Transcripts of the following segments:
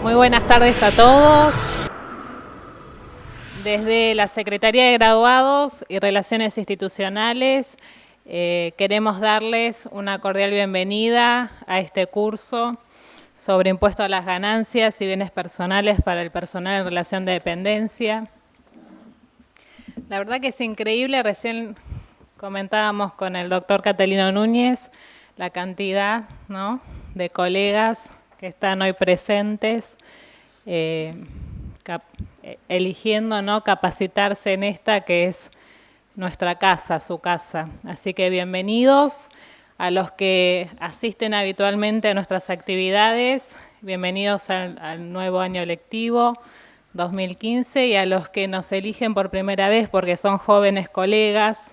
Muy buenas tardes a todos. Desde la Secretaría de Graduados y Relaciones Institucionales queremos darles una cordial bienvenida a este curso sobre impuesto a las ganancias y bienes personales para el personal en relación de dependencia. La verdad que es increíble, recién comentábamos con el doctor Catalino Núñez la cantidad, ¿no?, de colegas que están hoy presentes, eligiendo, ¿no?, capacitarse en esta que es nuestra casa, su casa. Así que bienvenidos a los que asisten habitualmente a nuestras actividades, bienvenidos al nuevo año lectivo 2015, y a los que nos eligen por primera vez porque son jóvenes colegas,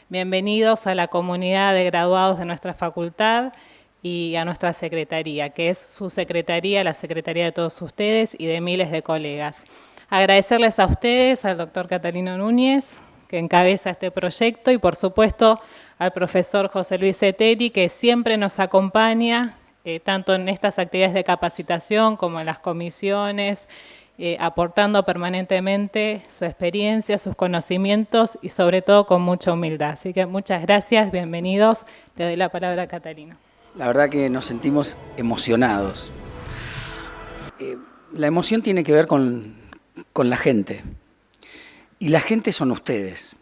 bienvenidos a la comunidad de graduados de nuestra facultad y a nuestra secretaría, que es su secretaría, la secretaría de todos ustedes y de miles de colegas. Agradecerles a ustedes, al doctor Catalino Núñez, que encabeza este proyecto, y por supuesto al profesor José Luis Seteri, que siempre nos acompaña, tanto en estas actividades de capacitación como en las comisiones, aportando permanentemente su experiencia, sus conocimientos y sobre todo con mucha humildad. Así que muchas gracias, bienvenidos. Le doy la palabra a Catalino. La verdad que nos sentimos emocionados. La emoción tiene que ver con la gente. Y la gente son ustedes,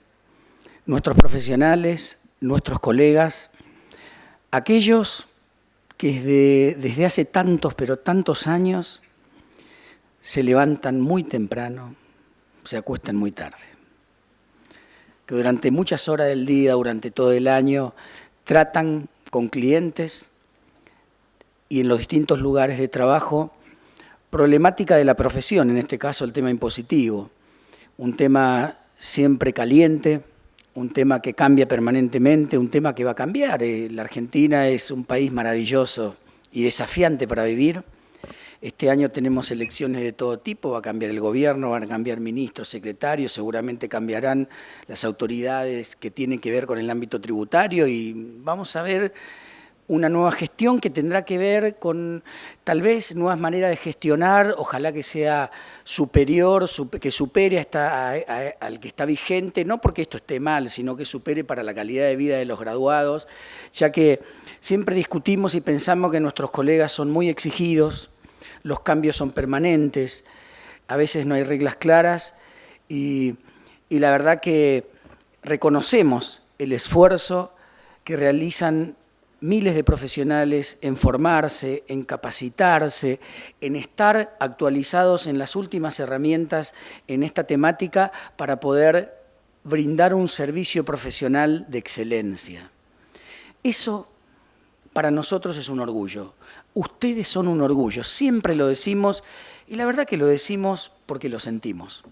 nuestros profesionales, nuestros colegas, aquellos que desde hace tantos, pero tantos años, se levantan muy temprano, se acuestan muy tarde. Que durante muchas horas del día, durante todo el año, tratan con clientes y en los distintos lugares de trabajo, problemática de la profesión, en este caso el tema impositivo, un tema siempre caliente, un tema que cambia permanentemente, un tema que va a cambiar. La Argentina es un país maravilloso y desafiante para vivir. Este año tenemos elecciones de todo tipo, va a cambiar el gobierno, van a cambiar ministros, secretarios, seguramente cambiarán las autoridades que tienen que ver con el ámbito tributario y vamos a ver una nueva gestión que tendrá que ver con tal vez nuevas maneras de gestionar, ojalá que sea superior, que supere al que está vigente, no porque esto esté mal, sino que supere para la calidad de vida de los graduados, ya que siempre discutimos y pensamos que nuestros colegas son muy exigidos, los cambios son permanentes, a veces no hay reglas claras y la verdad que reconocemos el esfuerzo que realizan miles de profesionales en formarse, en capacitarse, en estar actualizados en las últimas herramientas en esta temática para poder brindar un servicio profesional de excelencia. Eso para nosotros es un orgullo. Ustedes son un orgullo, siempre lo decimos y la verdad que lo decimos porque lo sentimos.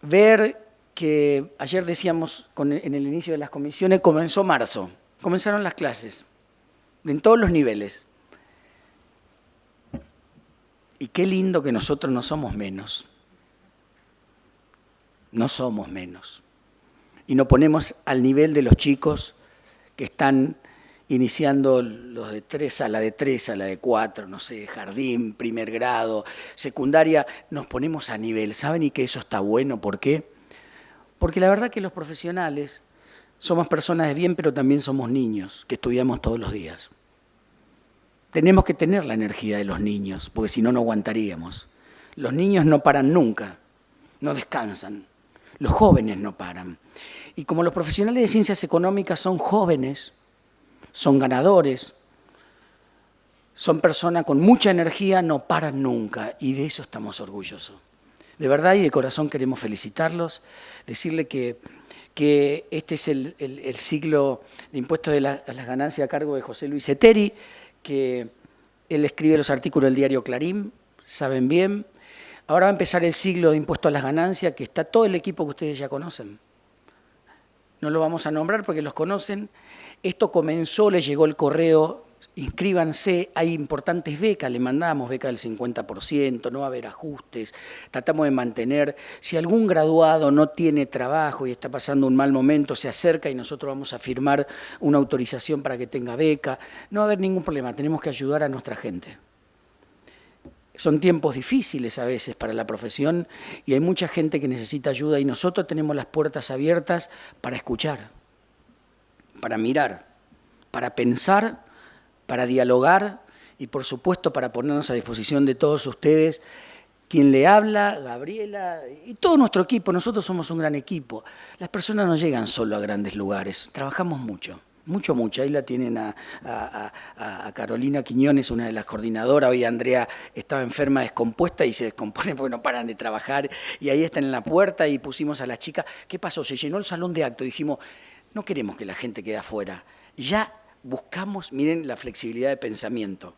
Ver que ayer decíamos en el inicio de las comisiones, comenzó marzo, comenzaron las clases en todos los niveles. Y qué lindo que nosotros no somos menos. No somos menos. Y nos ponemos al nivel de los chicos que están iniciando los de 3 a la de 4, no sé, jardín, primer grado, secundaria, nos ponemos a nivel. ¿Saben y que eso está bueno? ¿Por qué? Porque la verdad que los profesionales somos personas de bien, pero también somos niños que estudiamos todos los días. Tenemos que tener la energía de los niños, porque si no, no aguantaríamos. Los niños no paran nunca, no descansan. Los jóvenes no paran. Y como los profesionales de ciencias económicas son jóvenes, son ganadores, son personas con mucha energía, no paran nunca y de eso estamos orgullosos. De verdad y de corazón queremos felicitarlos, decirle que este es el ciclo de impuestos a las ganancias a cargo de José Luis Seteri, que él escribe los artículos del diario Clarín, saben bien. Ahora va a empezar el ciclo de impuestos a las ganancias, que está todo el equipo que ustedes ya conocen. No lo vamos a nombrar porque los conocen. Esto comenzó, les llegó el correo inscríbanse, hay importantes becas, le mandamos becas del 50%, no va a haber ajustes, tratamos de mantener, si algún graduado no tiene trabajo y está pasando un mal momento, se acerca y nosotros vamos a firmar una autorización para que tenga beca, no va a haber ningún problema, tenemos que ayudar a nuestra gente. Son tiempos difíciles a veces para la profesión y hay mucha gente que necesita ayuda y nosotros tenemos las puertas abiertas para escuchar, para mirar, para pensar, para dialogar y, por supuesto, para ponernos a disposición de todos ustedes. Quien le habla, Gabriela y todo nuestro equipo, nosotros somos un gran equipo. Las personas no llegan solo a grandes lugares, trabajamos mucho. Mucho. Ahí la tienen a Carolina Quiñones, una de las coordinadoras. Hoy Andrea estaba enferma, descompuesta y se descompone porque no paran de trabajar. Y ahí están en la puerta y pusimos a las chicas. ¿Qué pasó? Se llenó el salón de acto. Dijimos, no queremos que la gente quede afuera. Ya buscamos, miren la flexibilidad de pensamiento.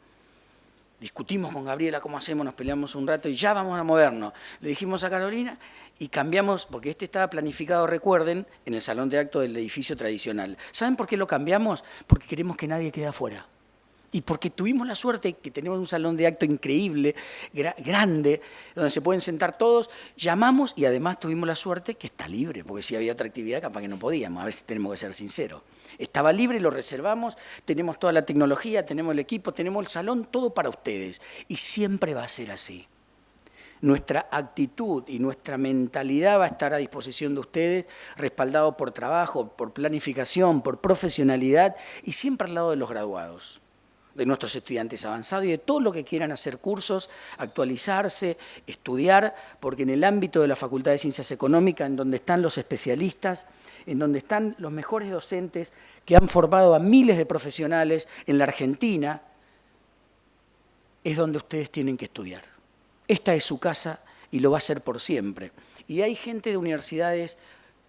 Discutimos con Gabriela cómo hacemos, nos peleamos un rato y ya vamos a movernos. Le dijimos a Carolina y cambiamos, porque este estaba planificado, recuerden, en el salón de acto del edificio tradicional. ¿Saben por qué lo cambiamos? Porque queremos que nadie quede afuera. Y porque tuvimos la suerte que tenemos un salón de acto increíble, grande, donde se pueden sentar todos, llamamos y además tuvimos la suerte que está libre, porque si había otra actividad capaz que no podíamos, a veces tenemos que ser sinceros. Estaba libre, lo reservamos, tenemos toda la tecnología, tenemos el equipo, tenemos el salón, todo para ustedes. Y siempre va a ser así. Nuestra actitud y nuestra mentalidad va a estar a disposición de ustedes, respaldado por trabajo, por planificación, por profesionalidad y siempre al lado de los graduados, de nuestros estudiantes avanzados y de todo lo que quieran hacer cursos, actualizarse, estudiar, porque en el ámbito de la Facultad de Ciencias Económicas, en donde están los especialistas, en donde están los mejores docentes que han formado a miles de profesionales en la Argentina, es donde ustedes tienen que estudiar. Esta es su casa y lo va a ser por siempre. Y hay gente de universidades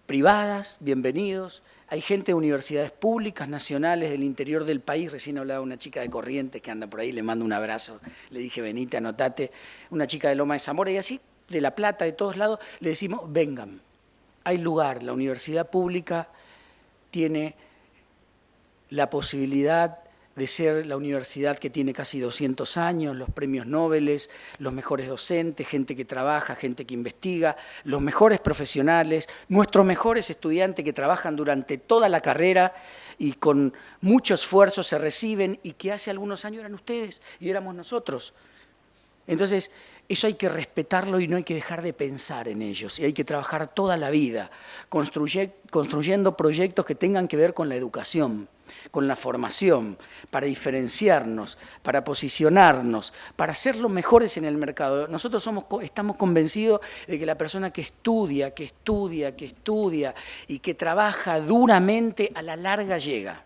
privadas, bienvenidos, hay gente de universidades públicas, nacionales, del interior del país. Recién hablaba una chica de Corrientes que anda por ahí, le mando un abrazo, le dije, venite, anotate, una chica de Loma de Zamora, y así, de La Plata, de todos lados, le decimos, vengan, hay lugar, la universidad pública tiene la posibilidad de ser la universidad que tiene casi 200 años, los premios Nobel, los mejores docentes, gente que trabaja, gente que investiga, los mejores profesionales, nuestros mejores estudiantes que trabajan durante toda la carrera y con mucho esfuerzo se reciben y que hace algunos años eran ustedes y éramos nosotros. Entonces, eso hay que respetarlo y no hay que dejar de pensar en ellos. Y hay que trabajar toda la vida construyendo proyectos que tengan que ver con la educación, con la formación, para diferenciarnos, para posicionarnos, para ser los mejores en el mercado. Nosotros estamos convencidos de que la persona que estudia y que trabaja duramente, a la larga llega.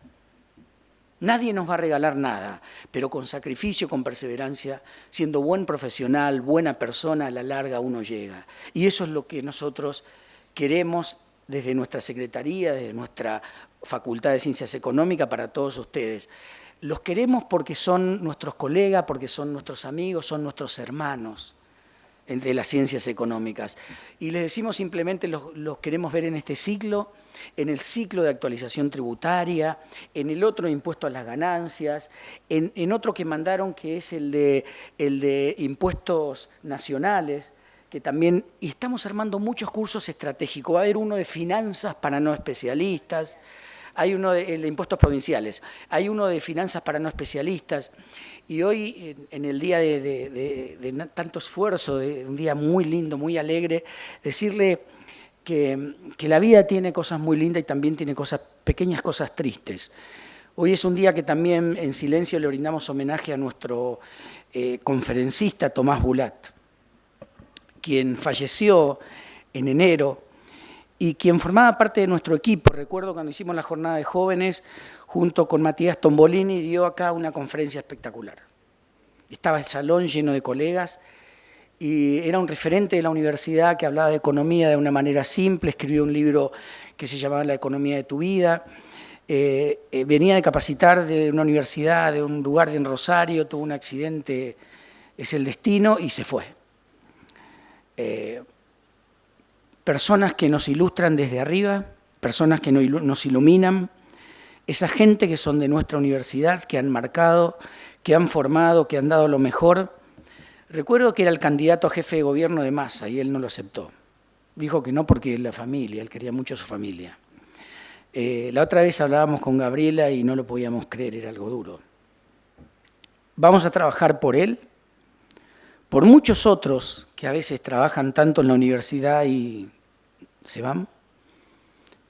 Nadie nos va a regalar nada, pero con sacrificio, con perseverancia, siendo buen profesional, buena persona, a la larga uno llega. Y eso es lo que nosotros queremos desde nuestra Secretaría, desde nuestra Facultad de Ciencias Económicas para todos ustedes. Los queremos porque son nuestros colegas, porque son nuestros amigos, son nuestros hermanos de las ciencias económicas. Y les decimos simplemente, los queremos ver en este ciclo, en el ciclo de actualización tributaria, en el otro impuesto a las ganancias, en otro que mandaron que es el de impuestos nacionales, que también, y estamos armando muchos cursos estratégicos. Va a haber uno de finanzas para no especialistas, hay uno de impuestos provinciales, hay uno de finanzas para no especialistas, y hoy, en el día de tanto esfuerzo, de un día muy lindo, muy alegre, decirle que la vida tiene cosas muy lindas y también tiene pequeñas cosas tristes. Hoy es un día que también en silencio le brindamos homenaje a nuestro conferencista Tomás Bulat, quien falleció en enero y quien formaba parte de nuestro equipo. Recuerdo cuando hicimos la jornada de jóvenes, junto con Matías Tombolini, dio acá una conferencia espectacular. Estaba el salón lleno de colegas y era un referente de la universidad que hablaba de economía de una manera simple, escribió un libro que se llamaba La economía de tu vida. Venía de capacitar de una universidad, de un lugar en Rosario, tuvo un accidente, es el destino, y se fue. Personas que nos ilustran desde arriba, personas que nos iluminan, esa gente que son de nuestra universidad, que han marcado, que han formado, que han dado lo mejor. Recuerdo que era el candidato a jefe de gobierno de Massa y él no lo aceptó. Dijo que no porque la familia, él quería mucho a su familia. La otra vez hablábamos con Gabriela y no lo podíamos creer, era algo duro. Vamos a trabajar por él, por muchos otros que a veces trabajan tanto en la universidad y se van,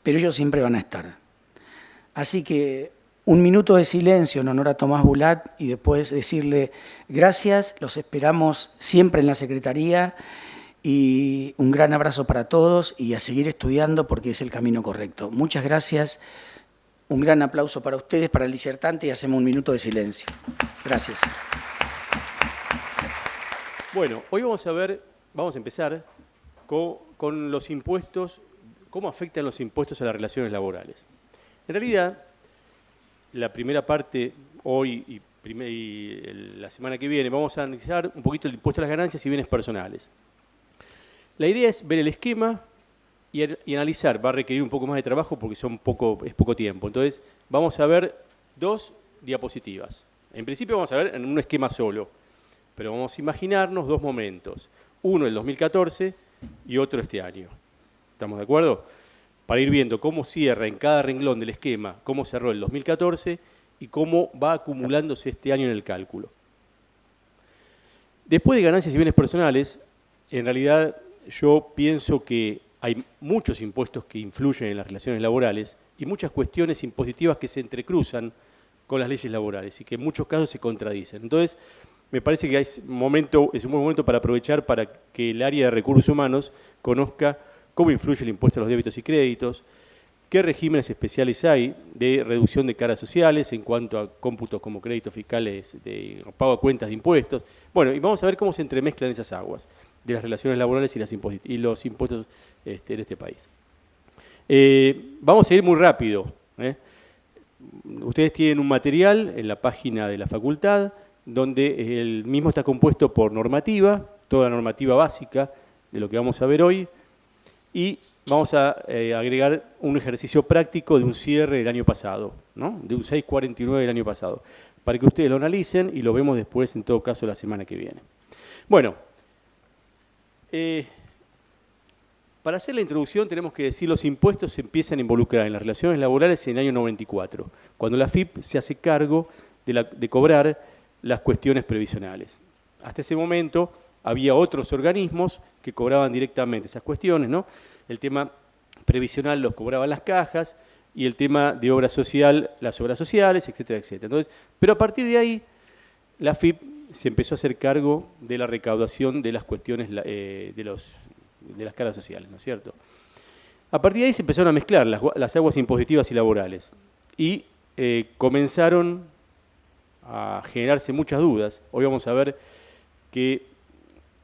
pero ellos siempre van a estar. Así que un minuto de silencio en honor a Tomás Bulat y después decirle gracias, los esperamos siempre en la Secretaría y un gran abrazo para todos y a seguir estudiando porque es el camino correcto. Muchas gracias, un gran aplauso para ustedes, para el disertante y hacemos un minuto de silencio. Gracias. Bueno, hoy vamos a empezar con los impuestos, cómo afectan los impuestos a las relaciones laborales. En realidad, la primera parte, hoy y la semana que viene, vamos a analizar un poquito el impuesto a las ganancias y bienes personales. La idea es ver el esquema y analizar. Va a requerir un poco más de trabajo porque es poco tiempo. Entonces, vamos a ver 2 diapositivas. En principio vamos a ver en un esquema solo, pero vamos a imaginarnos 2 momentos. Uno el 2014 y otro este año. ¿Estamos de acuerdo? Para ir viendo cómo cierra en cada renglón del esquema, cómo cerró el 2014 y cómo va acumulándose este año en el cálculo. Después de ganancias y bienes personales, en realidad yo pienso que hay muchos impuestos que influyen en las relaciones laborales y muchas cuestiones impositivas que se entrecruzan con las leyes laborales y que en muchos casos se contradicen. Entonces, me parece que es un buen momento para aprovechar para que el área de recursos humanos conozca cómo influye el impuesto a los débitos y créditos, qué regímenes especiales hay de reducción de cargas sociales en cuanto a cómputos como créditos fiscales de pago a cuentas de impuestos. Bueno, y vamos a ver cómo se entremezclan esas aguas de las relaciones laborales y los impuestos en este país. Vamos a ir muy rápido. Ustedes tienen un material en la página de la facultad donde el mismo está compuesto por normativa, toda la normativa básica de lo que vamos a ver hoy, y vamos a agregar un ejercicio práctico de un cierre del año pasado, ¿no? De un 649 del año pasado, para que ustedes lo analicen y lo vemos después, en todo caso, la semana que viene. Bueno, para hacer la introducción tenemos que decir los impuestos se empiezan a involucrar en las relaciones laborales en el año 94, cuando la AFIP se hace cargo de cobrar las cuestiones previsionales. Hasta ese momento había otros organismos que cobraban directamente esas cuestiones, ¿no? El tema previsional los cobraban las cajas y el tema de obra social, las obras sociales, etcétera, etcétera. Entonces, pero a partir de ahí, la AFIP se empezó a hacer cargo de la recaudación de las cuestiones de las cargas sociales, ¿no es cierto? A partir de ahí se empezaron a mezclar las aguas impositivas y laborales y comenzaron a generarse muchas dudas. Hoy vamos a ver que,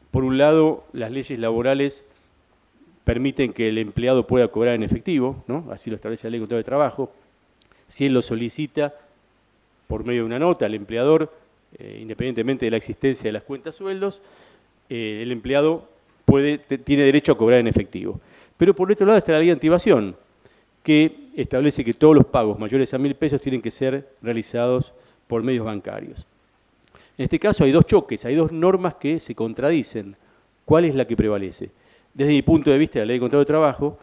por un lado, las leyes laborales permiten que el empleado pueda cobrar en efectivo, ¿no? Así lo establece la Ley de Contrato de Trabajo. Si él lo solicita por medio de una nota, el empleador, independientemente de la existencia de las cuentas sueldos, el empleado tiene derecho a cobrar en efectivo. Pero por otro lado está la Ley de Antievasión, que establece que todos los pagos mayores a 1.000 pesos tienen que ser realizados por medios bancarios. En este caso hay 2 choques, hay 2 normas que se contradicen. ¿Cuál es la que prevalece? Desde mi punto de vista, la Ley de Contrato de Trabajo,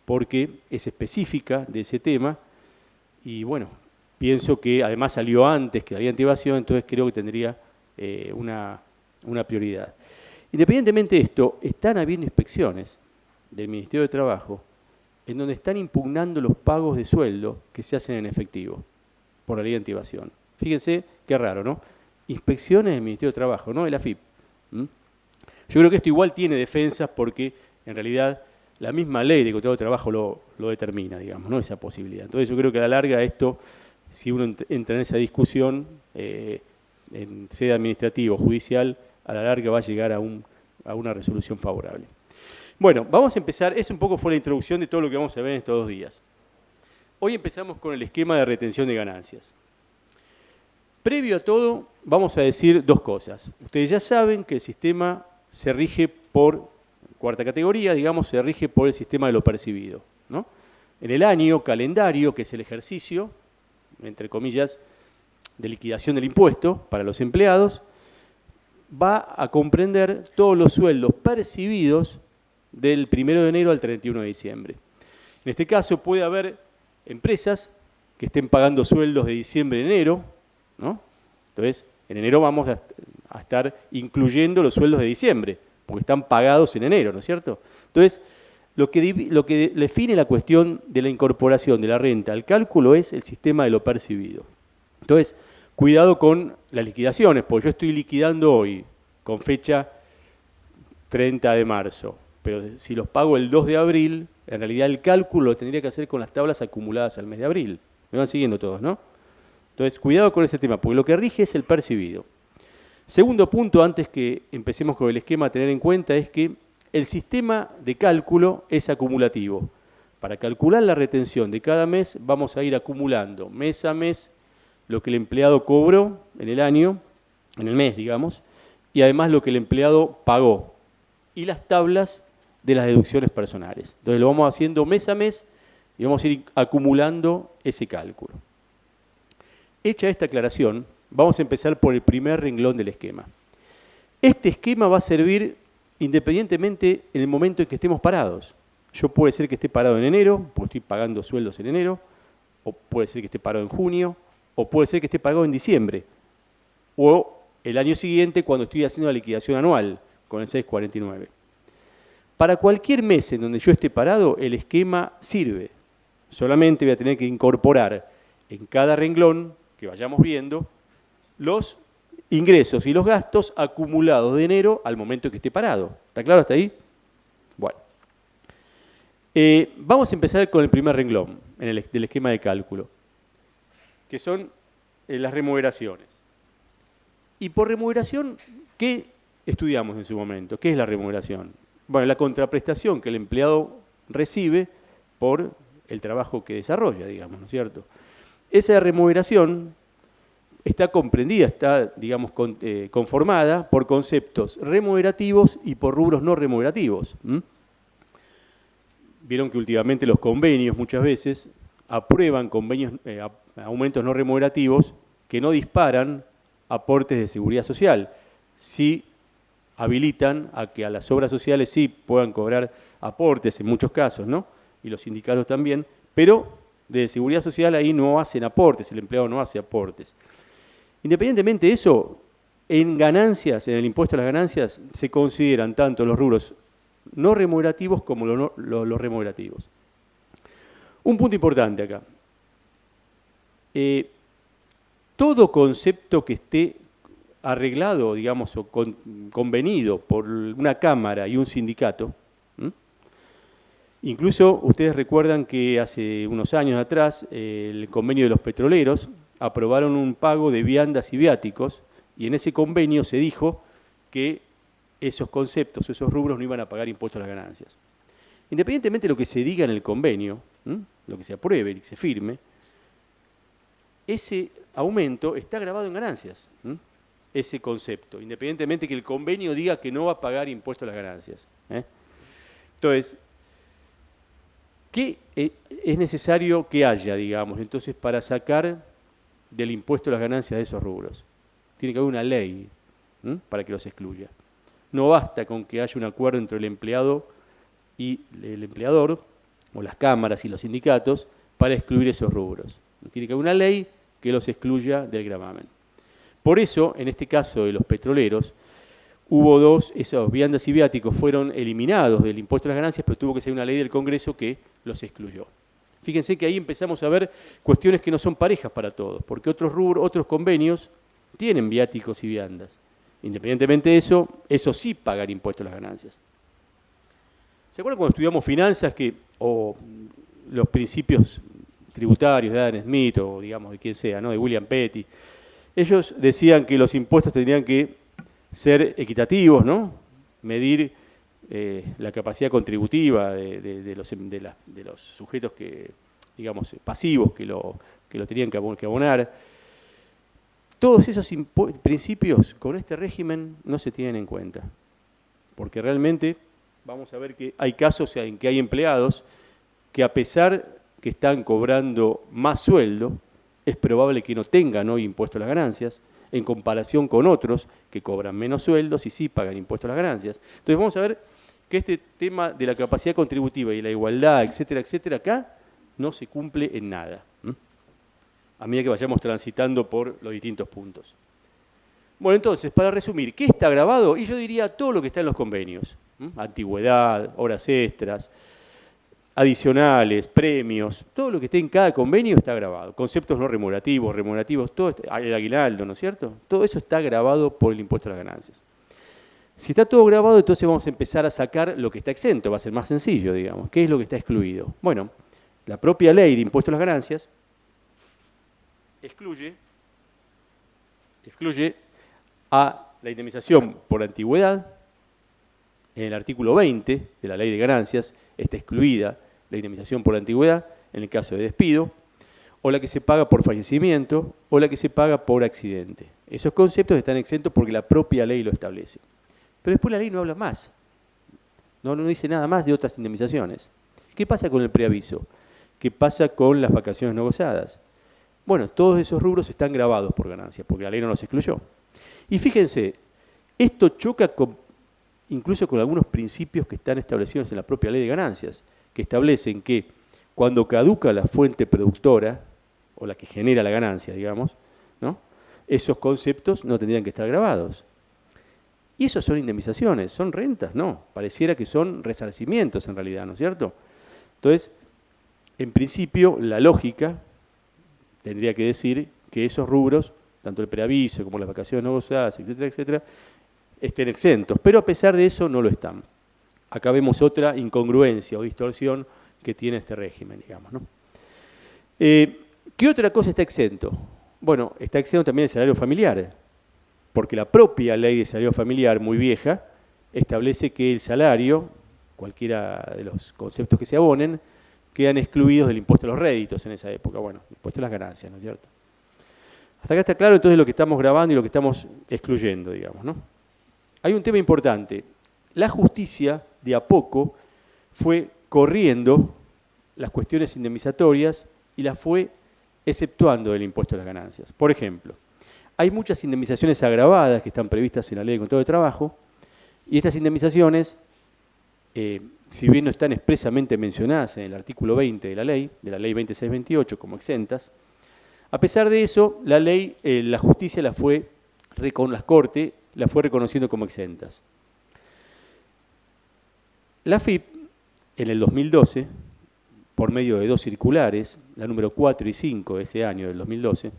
porque es específica de ese tema y, bueno, pienso que además salió antes que la Ley de Antievasión, entonces creo que tendría una prioridad. Independientemente de esto, están habiendo inspecciones del Ministerio de Trabajo en donde están impugnando los pagos de sueldo que se hacen en efectivo por la Ley de Antievasión. Fíjense qué raro, ¿no? Inspecciones del Ministerio de Trabajo, no de la AFIP. Yo creo que esto igual tiene defensas porque en realidad la misma ley de contrato de trabajo lo determina, digamos, ¿no? Esa posibilidad. Entonces yo creo que a la larga esto, si uno entra en esa discusión en sede administrativa o judicial, a la larga va a llegar a una resolución favorable. Bueno, vamos a empezar, fue la introducción de todo lo que vamos a ver en estos 2 días. Hoy empezamos con el esquema de retención de ganancias. Previo a todo, vamos a decir 2 cosas. Ustedes ya saben que el sistema se rige por, cuarta categoría, digamos, se rige por el sistema de lo percibido, ¿no? En el año calendario, que es el ejercicio, entre comillas, de liquidación del impuesto para los empleados, va a comprender todos los sueldos percibidos del 1 de enero al 31 de diciembre. En este caso puede haber empresas que estén pagando sueldos de diciembre en enero, ¿no? Entonces, en enero vamos a estar incluyendo los sueldos de diciembre, porque están pagados en enero, ¿no es cierto? Entonces, lo que define la cuestión de la incorporación de la renta al cálculo es el sistema de lo percibido. Entonces, cuidado con las liquidaciones, porque yo estoy liquidando hoy con fecha 30 de marzo, pero si los pago el 2 de abril, en realidad el cálculo lo tendría que hacer con las tablas acumuladas al mes de abril. Me van siguiendo todos, ¿no? Entonces, cuidado con ese tema, porque lo que rige es el percibido. Segundo punto, antes que empecemos con el esquema a tener en cuenta, es que el sistema de cálculo es acumulativo. Para calcular la retención de cada mes, vamos a ir acumulando mes a mes lo que el empleado cobró en el año, en el mes, digamos, y además lo que el empleado pagó, y las tablas de las deducciones personales. Entonces lo vamos haciendo mes a mes y vamos a ir acumulando ese cálculo. Hecha esta aclaración, vamos a empezar por el primer renglón del esquema. Este esquema va a servir independientemente en el momento en que estemos parados. Yo puede ser que esté parado en enero, porque estoy pagando sueldos en enero, o puede ser que esté parado en junio, o puede ser que esté pagado en diciembre, o el año siguiente cuando estoy haciendo la liquidación anual con el 649. Para cualquier mes en donde yo esté parado, el esquema sirve. Solamente voy a tener que incorporar en cada renglón que vayamos viendo los ingresos y los gastos acumulados de enero al momento que esté parado. ¿Está claro hasta ahí? Bueno. Vamos a empezar con el primer renglón del esquema de cálculo, que son las remuneraciones. Y por remuneración, ¿qué estudiamos en su momento? ¿Qué es la remuneración? Bueno, la contraprestación que el empleado recibe por el trabajo que desarrolla, digamos, ¿no es cierto? Esa remuneración está comprendida, está, digamos, conformada por conceptos remunerativos y por rubros no remunerativos. Vieron que últimamente los convenios muchas veces aprueban convenios, aumentos no remunerativos que no disparan aportes de seguridad social. Sí habilitan a que a las obras sociales sí puedan cobrar aportes en muchos casos, ¿no? Y los sindicatos también, pero de seguridad social ahí no hacen aportes, el empleado no hace aportes. Independientemente de eso, en ganancias, en el impuesto a las ganancias, se consideran tanto los rubros no remunerativos como los remunerativos. Un punto importante acá. Todo concepto que esté arreglado, digamos, o convenido por una cámara y un sindicato, incluso ustedes recuerdan que hace unos años atrás el convenio de los petroleros aprobaron un pago de viandas y viáticos y en ese convenio se dijo que esos conceptos, esos rubros no iban a pagar impuestos a las ganancias. Independientemente de lo que se diga en el convenio, lo que se apruebe y que se firme, ese aumento está grabado en ganancias, ese concepto, independientemente que el convenio diga que no va a pagar impuestos a las ganancias. Entonces, ¿qué es necesario que haya, digamos, entonces para sacar del impuesto a las ganancias de esos rubros? Tiene que haber una ley para que los excluya. No basta con que haya un acuerdo entre el empleado y el empleador, o las cámaras y los sindicatos, para excluir esos rubros. Tiene que haber una ley que los excluya del gravamen. Por eso, en este caso de los petroleros, hubo esos viandas y viáticos fueron eliminados del impuesto a las ganancias, pero tuvo que ser una ley del Congreso que los excluyó. Fíjense que ahí empezamos a ver cuestiones que no son parejas para todos, porque otros rubros, otros convenios tienen viáticos y viandas. Independientemente de eso, eso sí pagan impuestos a las ganancias. ¿Se acuerdan cuando estudiamos finanzas o los principios tributarios de Adam Smith o digamos de quien sea, ¿no? De William Petty? Ellos decían que los impuestos tendrían que ser equitativos, ¿no? Medir la capacidad contributiva de los sujetos que, digamos, pasivos que lo tenían que abonar. Todos esos principios con este régimen no se tienen en cuenta, porque realmente vamos a ver que hay casos en que hay empleados que a pesar que están cobrando más sueldo, es probable que no tengan hoy impuesto a las ganancias, en comparación con otros que cobran menos sueldos y sí pagan impuesto a las ganancias. Entonces vamos a ver que este tema de la capacidad contributiva y la igualdad, etcétera, etcétera, acá no se cumple en nada, a medida que vayamos transitando por los distintos puntos. Bueno, entonces, para resumir, ¿qué está grabado? Y yo diría todo lo que está en los convenios. Antigüedad, horas extras, adicionales, premios, todo lo que esté en cada convenio está grabado. Conceptos no remunerativos, todo el aguinaldo, ¿no es cierto? Todo eso está grabado por el impuesto a las ganancias. Si está todo grabado, entonces vamos a empezar a sacar lo que está exento, va a ser más sencillo, digamos. ¿Qué es lo que está excluido? Bueno, la propia ley de impuesto a las ganancias excluye a la indemnización por antigüedad. En el artículo 20 de la ley de ganancias está excluida la indemnización por antigüedad en el caso de despido, o la que se paga por fallecimiento, o la que se paga por accidente. Esos conceptos están exentos porque la propia ley lo establece. Pero después la ley no habla más, no dice nada más de otras indemnizaciones. ¿Qué pasa con el preaviso? ¿Qué pasa con las vacaciones no gozadas? Bueno, todos esos rubros están grabados por ganancias, porque la ley no los excluyó. Y fíjense, esto choca incluso con algunos principios que están establecidos en la propia ley de ganancias, que establecen que cuando caduca la fuente productora, o la que genera la ganancia, digamos, ¿no?, esos conceptos no tendrían que estar grabados. Y eso son indemnizaciones, son rentas, no, pareciera que son resarcimientos en realidad, ¿no es cierto? Entonces, en principio, la lógica tendría que decir que esos rubros, tanto el preaviso como las vacaciones no gozadas, etcétera, etcétera, estén exentos, pero a pesar de eso no lo están. Acá vemos otra incongruencia o distorsión que tiene este régimen, digamos, ¿no? ¿Qué otra cosa está exento? Bueno, está exento también el salario familiar, porque la propia ley de salario familiar, muy vieja, establece que el salario, cualquiera de los conceptos que se abonen, quedan excluidos del impuesto a los réditos en esa época. Bueno, impuesto a las ganancias, ¿no es cierto? Hasta acá está claro entonces lo que estamos grabando y lo que estamos excluyendo, digamos, ¿no? Hay un tema importante. La justicia, de a poco, fue corriendo las cuestiones indemnizatorias y las fue exceptuando del impuesto a las ganancias. Por ejemplo, hay muchas indemnizaciones agravadas que están previstas en la Ley de Contrato de Trabajo, y estas indemnizaciones, si bien no están expresamente mencionadas en el artículo 20 de la Ley 2628 como exentas, a pesar de eso, la ley, la justicia las Cortes la fue reconociendo como exentas. La AFIP, en el 2012, por medio de 2 circulares, la número 4 y 5 de ese año, del 2012,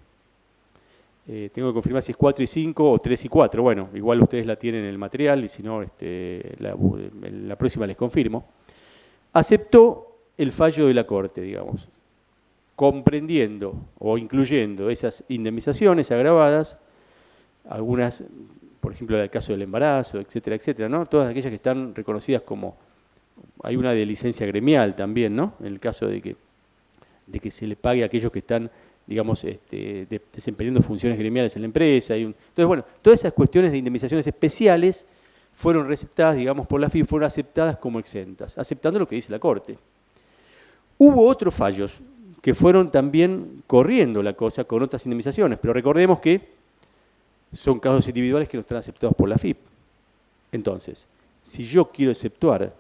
tengo que confirmar si es 4 y 5 o 3 y 4, bueno, igual ustedes la tienen en el material y si no, la próxima les confirmo, aceptó el fallo de la Corte, digamos, comprendiendo o incluyendo esas indemnizaciones agravadas, algunas, por ejemplo, el caso del embarazo, etcétera, etcétera, ¿no? Todas aquellas que están reconocidas como, hay una de licencia gremial también, ¿no?, en el caso de que se le pague a aquellos que están, digamos, desempeñando funciones gremiales en la empresa. Entonces, bueno, todas esas cuestiones de indemnizaciones especiales fueron receptadas, digamos, por la AFIP, fueron aceptadas como exentas, aceptando lo que dice la Corte. Hubo otros fallos que fueron también corriendo la cosa con otras indemnizaciones, pero recordemos que son casos individuales que no están aceptados por la AFIP. Entonces, si yo quiero exceptuar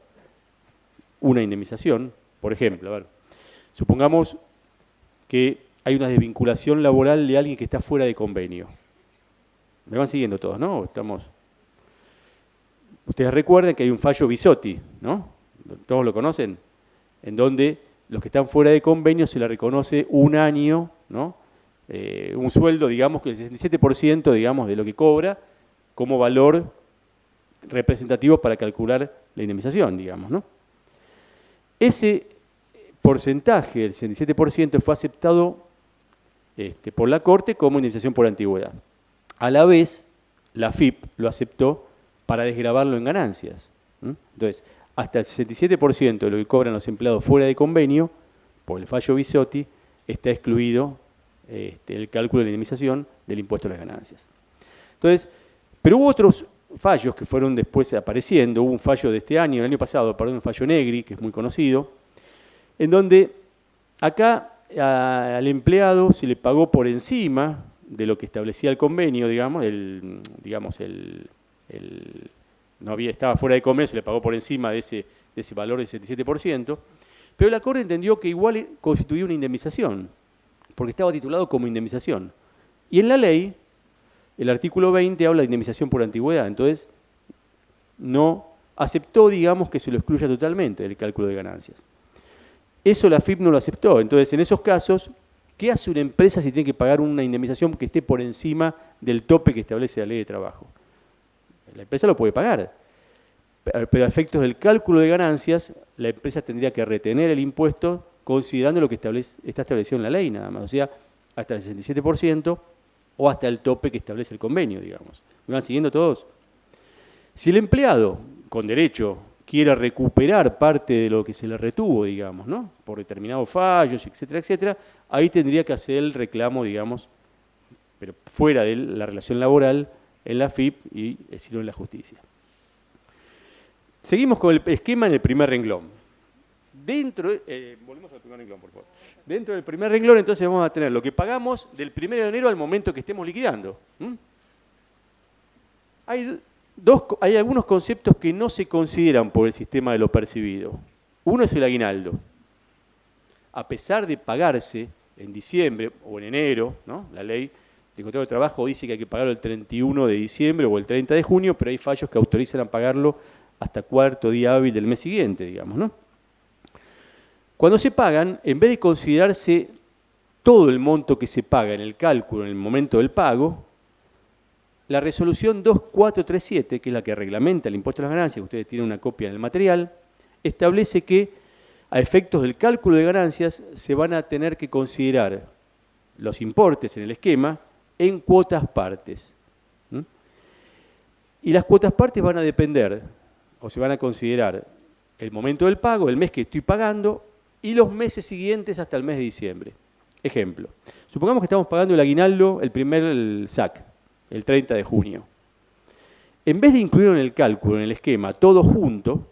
una indemnización, por ejemplo, a ver, supongamos que hay una desvinculación laboral de alguien que está fuera de convenio. ¿Me van siguiendo todos, no? Ustedes recuerden que hay un fallo Bisotti, ¿no? ¿Todos lo conocen? En donde los que están fuera de convenio se les reconoce un año, ¿no?, un sueldo, digamos, que el 67%, digamos, de lo que cobra como valor representativo para calcular la indemnización, digamos, ¿no? Ese porcentaje, del 67%, fue aceptado por la Corte como indemnización por antigüedad. A la vez, la AFIP lo aceptó para desgravarlo en ganancias. Entonces, hasta el 67% de lo que cobran los empleados fuera de convenio, por el fallo Bisotti, está excluido el cálculo de la indemnización del impuesto a las ganancias. Entonces, pero hubo otros fallos que fueron después apareciendo. Hubo un fallo de este año, el año pasado, perdón, un fallo Negri, que es muy conocido, en donde acá al empleado se le pagó por encima de lo que establecía el convenio, estaba fuera de convenio, se le pagó por encima de ese valor del 77%, pero la Corte entendió que igual constituía una indemnización, porque estaba titulado como indemnización. Y en la ley, el artículo 20 habla de indemnización por antigüedad, entonces no aceptó, digamos, que se lo excluya totalmente del cálculo de ganancias. Eso la AFIP no lo aceptó, entonces en esos casos, ¿qué hace una empresa si tiene que pagar una indemnización que esté por encima del tope que establece la ley de trabajo? La empresa lo puede pagar, pero a efectos del cálculo de ganancias, la empresa tendría que retener el impuesto considerando lo que está establecido en la ley nada más, o sea, hasta el 67% o hasta el tope que establece el convenio, digamos. ¿Me van siguiendo todos? Si el empleado, con derecho, quiere recuperar parte de lo que se le retuvo, digamos, ¿no? Por determinados fallos, etcétera, etcétera, ahí tendría que hacer el reclamo, digamos, pero fuera de la relación laboral, en la AFIP y decirlo en la justicia. Seguimos con el esquema en el primer renglón. Volvemos al primer renglón, por favor. Dentro del primer renglón, entonces vamos a tener lo que pagamos del 1 de enero al momento que estemos liquidando. Hay algunos conceptos que no se consideran por el sistema de lo percibido. Uno es el aguinaldo. A pesar de pagarse en diciembre o en enero, ¿no? La ley de contrato de trabajo dice que hay que pagarlo el 31 de diciembre o el 30 de junio, pero hay fallos que autorizan a pagarlo hasta cuarto día hábil del mes siguiente, digamos, ¿no? Cuando se pagan, en vez de considerarse todo el monto que se paga en el cálculo en el momento del pago, la resolución 2437, que es la que reglamenta el impuesto a las ganancias, que ustedes tienen una copia en el material, establece que a efectos del cálculo de ganancias se van a tener que considerar los importes en el esquema en cuotas partes. Y las cuotas partes van a depender, o se van a considerar, el momento del pago, el mes que estoy pagando, y los meses siguientes hasta el mes de diciembre. Ejemplo, supongamos que estamos pagando el aguinaldo, el SAC, el 30 de junio. En vez de incluirlo en el cálculo, en el esquema, todo junto,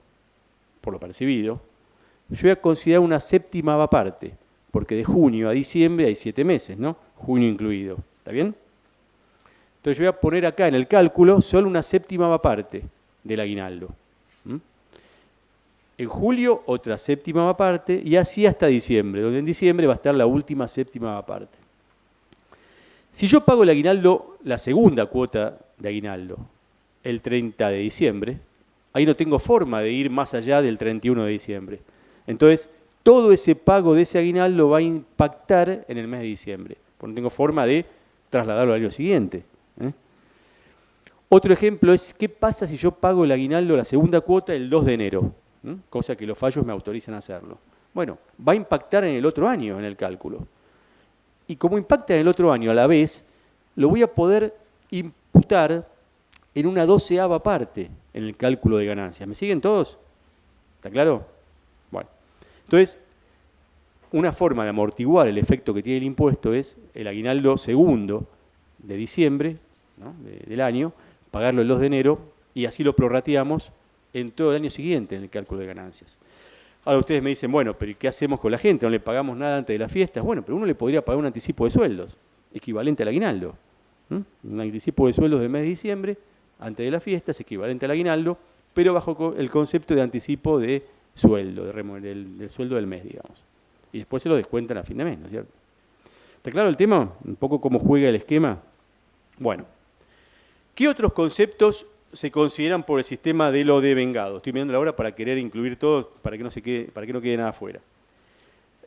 por lo percibido, yo voy a considerar una séptima parte, porque de junio a diciembre hay 7 meses, ¿no? Junio incluido, ¿está bien? Entonces yo voy a poner acá en el cálculo solo una séptima parte del aguinaldo. En julio otra séptima parte y así hasta diciembre, donde en diciembre va a estar la última séptima parte. Si yo pago el aguinaldo, la segunda cuota de aguinaldo, el 30 de diciembre, ahí no tengo forma de ir más allá del 31 de diciembre. Entonces, todo ese pago de ese aguinaldo va a impactar en el mes de diciembre, porque no tengo forma de trasladarlo al año siguiente. Otro ejemplo es, ¿qué pasa si yo pago el aguinaldo, la segunda cuota, el 2 de enero? Cosa que los fallos me autorizan a hacerlo. Bueno, va a impactar en el otro año en el cálculo. Y como impacta en el otro año a la vez, lo voy a poder imputar en una 12ª parte en el cálculo de ganancias. ¿Me siguen todos? ¿Está claro? Bueno, entonces, una forma de amortiguar el efecto que tiene el impuesto es el aguinaldo segundo de diciembre, ¿no? del año, pagarlo el 2 de enero y así lo prorrateamos en todo el año siguiente en el cálculo de ganancias. Ahora ustedes me dicen, bueno, pero ¿y qué hacemos con la gente? ¿No le pagamos nada antes de las fiestas? Bueno, pero uno le podría pagar un anticipo de sueldos, equivalente al aguinaldo. Un anticipo de sueldos del mes de diciembre, antes de las fiestas, equivalente al aguinaldo, pero bajo el concepto de anticipo de sueldo, del sueldo del mes, digamos. Y después se lo descuentan a fin de mes, ¿no es cierto? ¿Está claro el tema? Un poco cómo juega el esquema. Bueno, ¿qué otros conceptos se consideran por el sistema de lo devengado? Estoy mirando la hora para querer incluir todo, para que no quede nada afuera.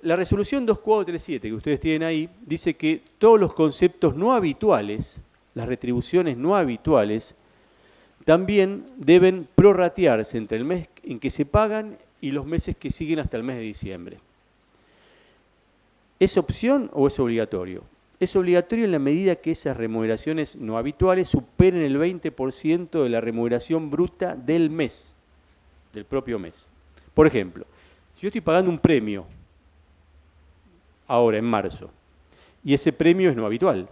La resolución 2437 que ustedes tienen ahí dice que todos los conceptos no habituales, las retribuciones no habituales, también deben prorratearse entre el mes en que se pagan y los meses que siguen hasta el mes de diciembre. ¿Es opción o es obligatorio? Es obligatorio en la medida que esas remuneraciones no habituales superen el 20% de la remuneración bruta del mes, del propio mes. Por ejemplo, si yo estoy pagando un premio ahora en marzo y ese premio es no habitual.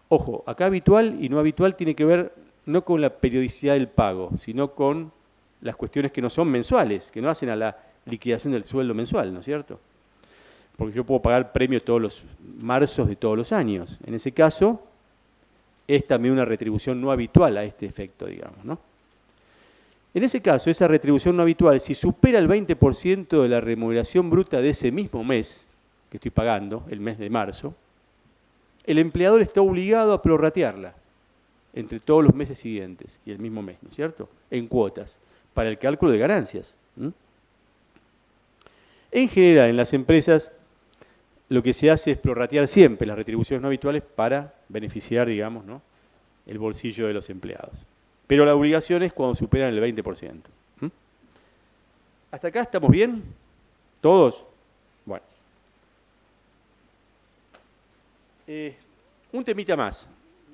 Ojo, acá habitual y no habitual tiene que ver no con la periodicidad del pago, sino con las cuestiones que no son mensuales, que no hacen a la liquidación del sueldo mensual, ¿no es cierto? porque yo puedo pagar premio todos los marzos de todos los años. En ese caso, es también una retribución no habitual a este efecto, digamos, ¿no? En ese caso, esa retribución no habitual, si supera el 20% de la remuneración bruta de ese mismo mes que estoy pagando, el mes de marzo, el empleador está obligado a prorratearla entre todos los meses siguientes y el mismo mes, ¿no es cierto?, en cuotas, para el cálculo de ganancias. En general, en las empresas, lo que se hace es prorratear siempre las retribuciones no habituales para beneficiar, digamos, ¿no?, el bolsillo de los empleados. Pero la obligación es cuando superan el 20%. ¿Hasta acá estamos bien? ¿Todos? Bueno. Un temita más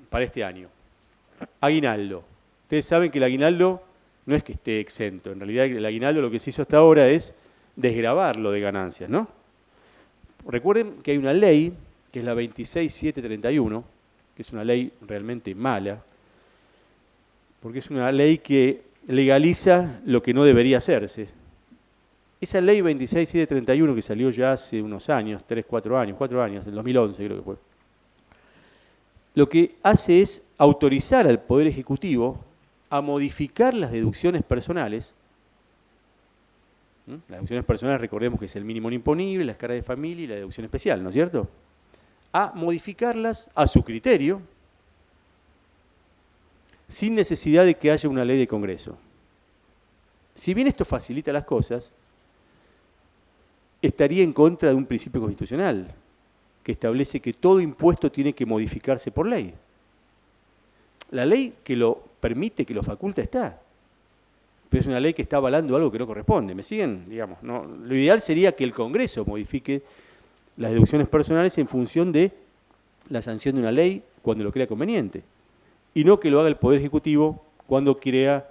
para este año. Aguinaldo. Ustedes saben que el aguinaldo no es que esté exento. En realidad el aguinaldo lo que se hizo hasta ahora es desgravarlo de ganancias, ¿no? Recuerden que hay una ley, que es la 26731, que es una ley realmente mala, porque es una ley que legaliza lo que no debería hacerse. Esa ley 26731 que salió ya hace unos años, 4 años, en 2011 creo que fue, lo que hace es autorizar al Poder Ejecutivo a modificar las deducciones personales. Las deducciones personales, recordemos que es el mínimo no imponible, la escala de familia y la deducción especial, ¿no es cierto? A modificarlas a su criterio, sin necesidad de que haya una ley de Congreso. Si bien esto facilita las cosas, estaría en contra de un principio constitucional que establece que todo impuesto tiene que modificarse por ley. La ley que lo permite, que lo faculta, está. Pero es una ley que está avalando algo que no corresponde. ¿Me siguen? Digamos, ¿no? Lo ideal sería que el Congreso modifique las deducciones personales en función de la sanción de una ley cuando lo crea conveniente. Y no que lo haga el Poder Ejecutivo cuando crea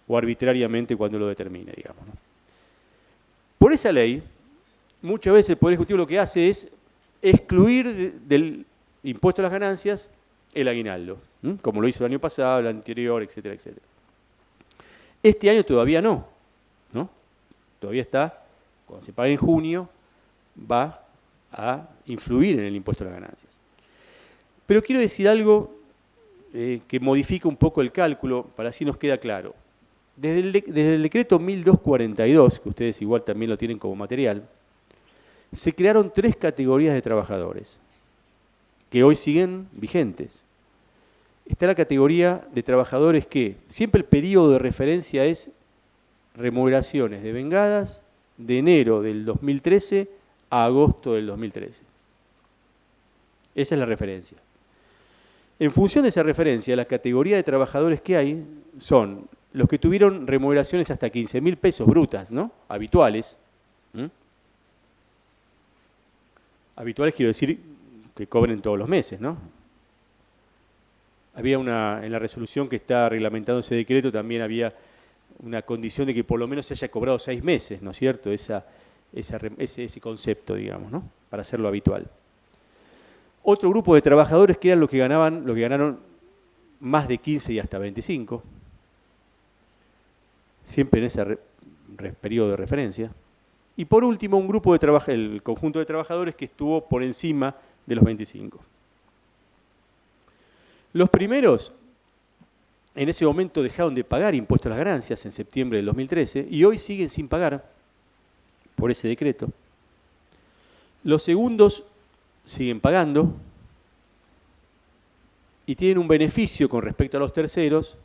o arbitrariamente cuando lo determine, digamos, ¿no? Por esa ley, muchas veces el Poder Ejecutivo lo que hace es excluir del impuesto a las ganancias el aguinaldo, como lo hizo el año pasado, el anterior, etcétera, etcétera. Este año todavía no, ¿no? Todavía está, cuando se pague en junio, va a influir en el impuesto a las ganancias. Pero quiero decir algo que modifica un poco el cálculo, para así nos queda claro. Desde el decreto 1242, que ustedes igual también lo tienen como material, se crearon 3 categorías de trabajadores, que hoy siguen vigentes. Está la categoría de trabajadores que siempre el periodo de referencia es remuneraciones devengadas de enero del 2013 a agosto del 2013. Esa es la referencia. En función de esa referencia, la categoría de trabajadores que hay son los que tuvieron remuneraciones hasta 15.000 pesos brutas, ¿no?, habituales. Habituales quiero decir que cobren todos los meses, ¿no? Había en la resolución que está reglamentando ese decreto, también había una condición de que por lo menos se haya cobrado 6 meses, ¿no es cierto?, ese concepto, digamos, ¿no?, para hacerlo habitual. Otro grupo de trabajadores que eran los que ganaron más de 15 y hasta 25, siempre en ese periodo de referencia. Y por último, un grupo de el conjunto de trabajadores que estuvo por encima de los 25. Los primeros, en ese momento dejaron de pagar impuestos a las ganancias en septiembre del 2013 y hoy siguen sin pagar por ese decreto. Los segundos siguen pagando y tienen un beneficio con respecto a los terceros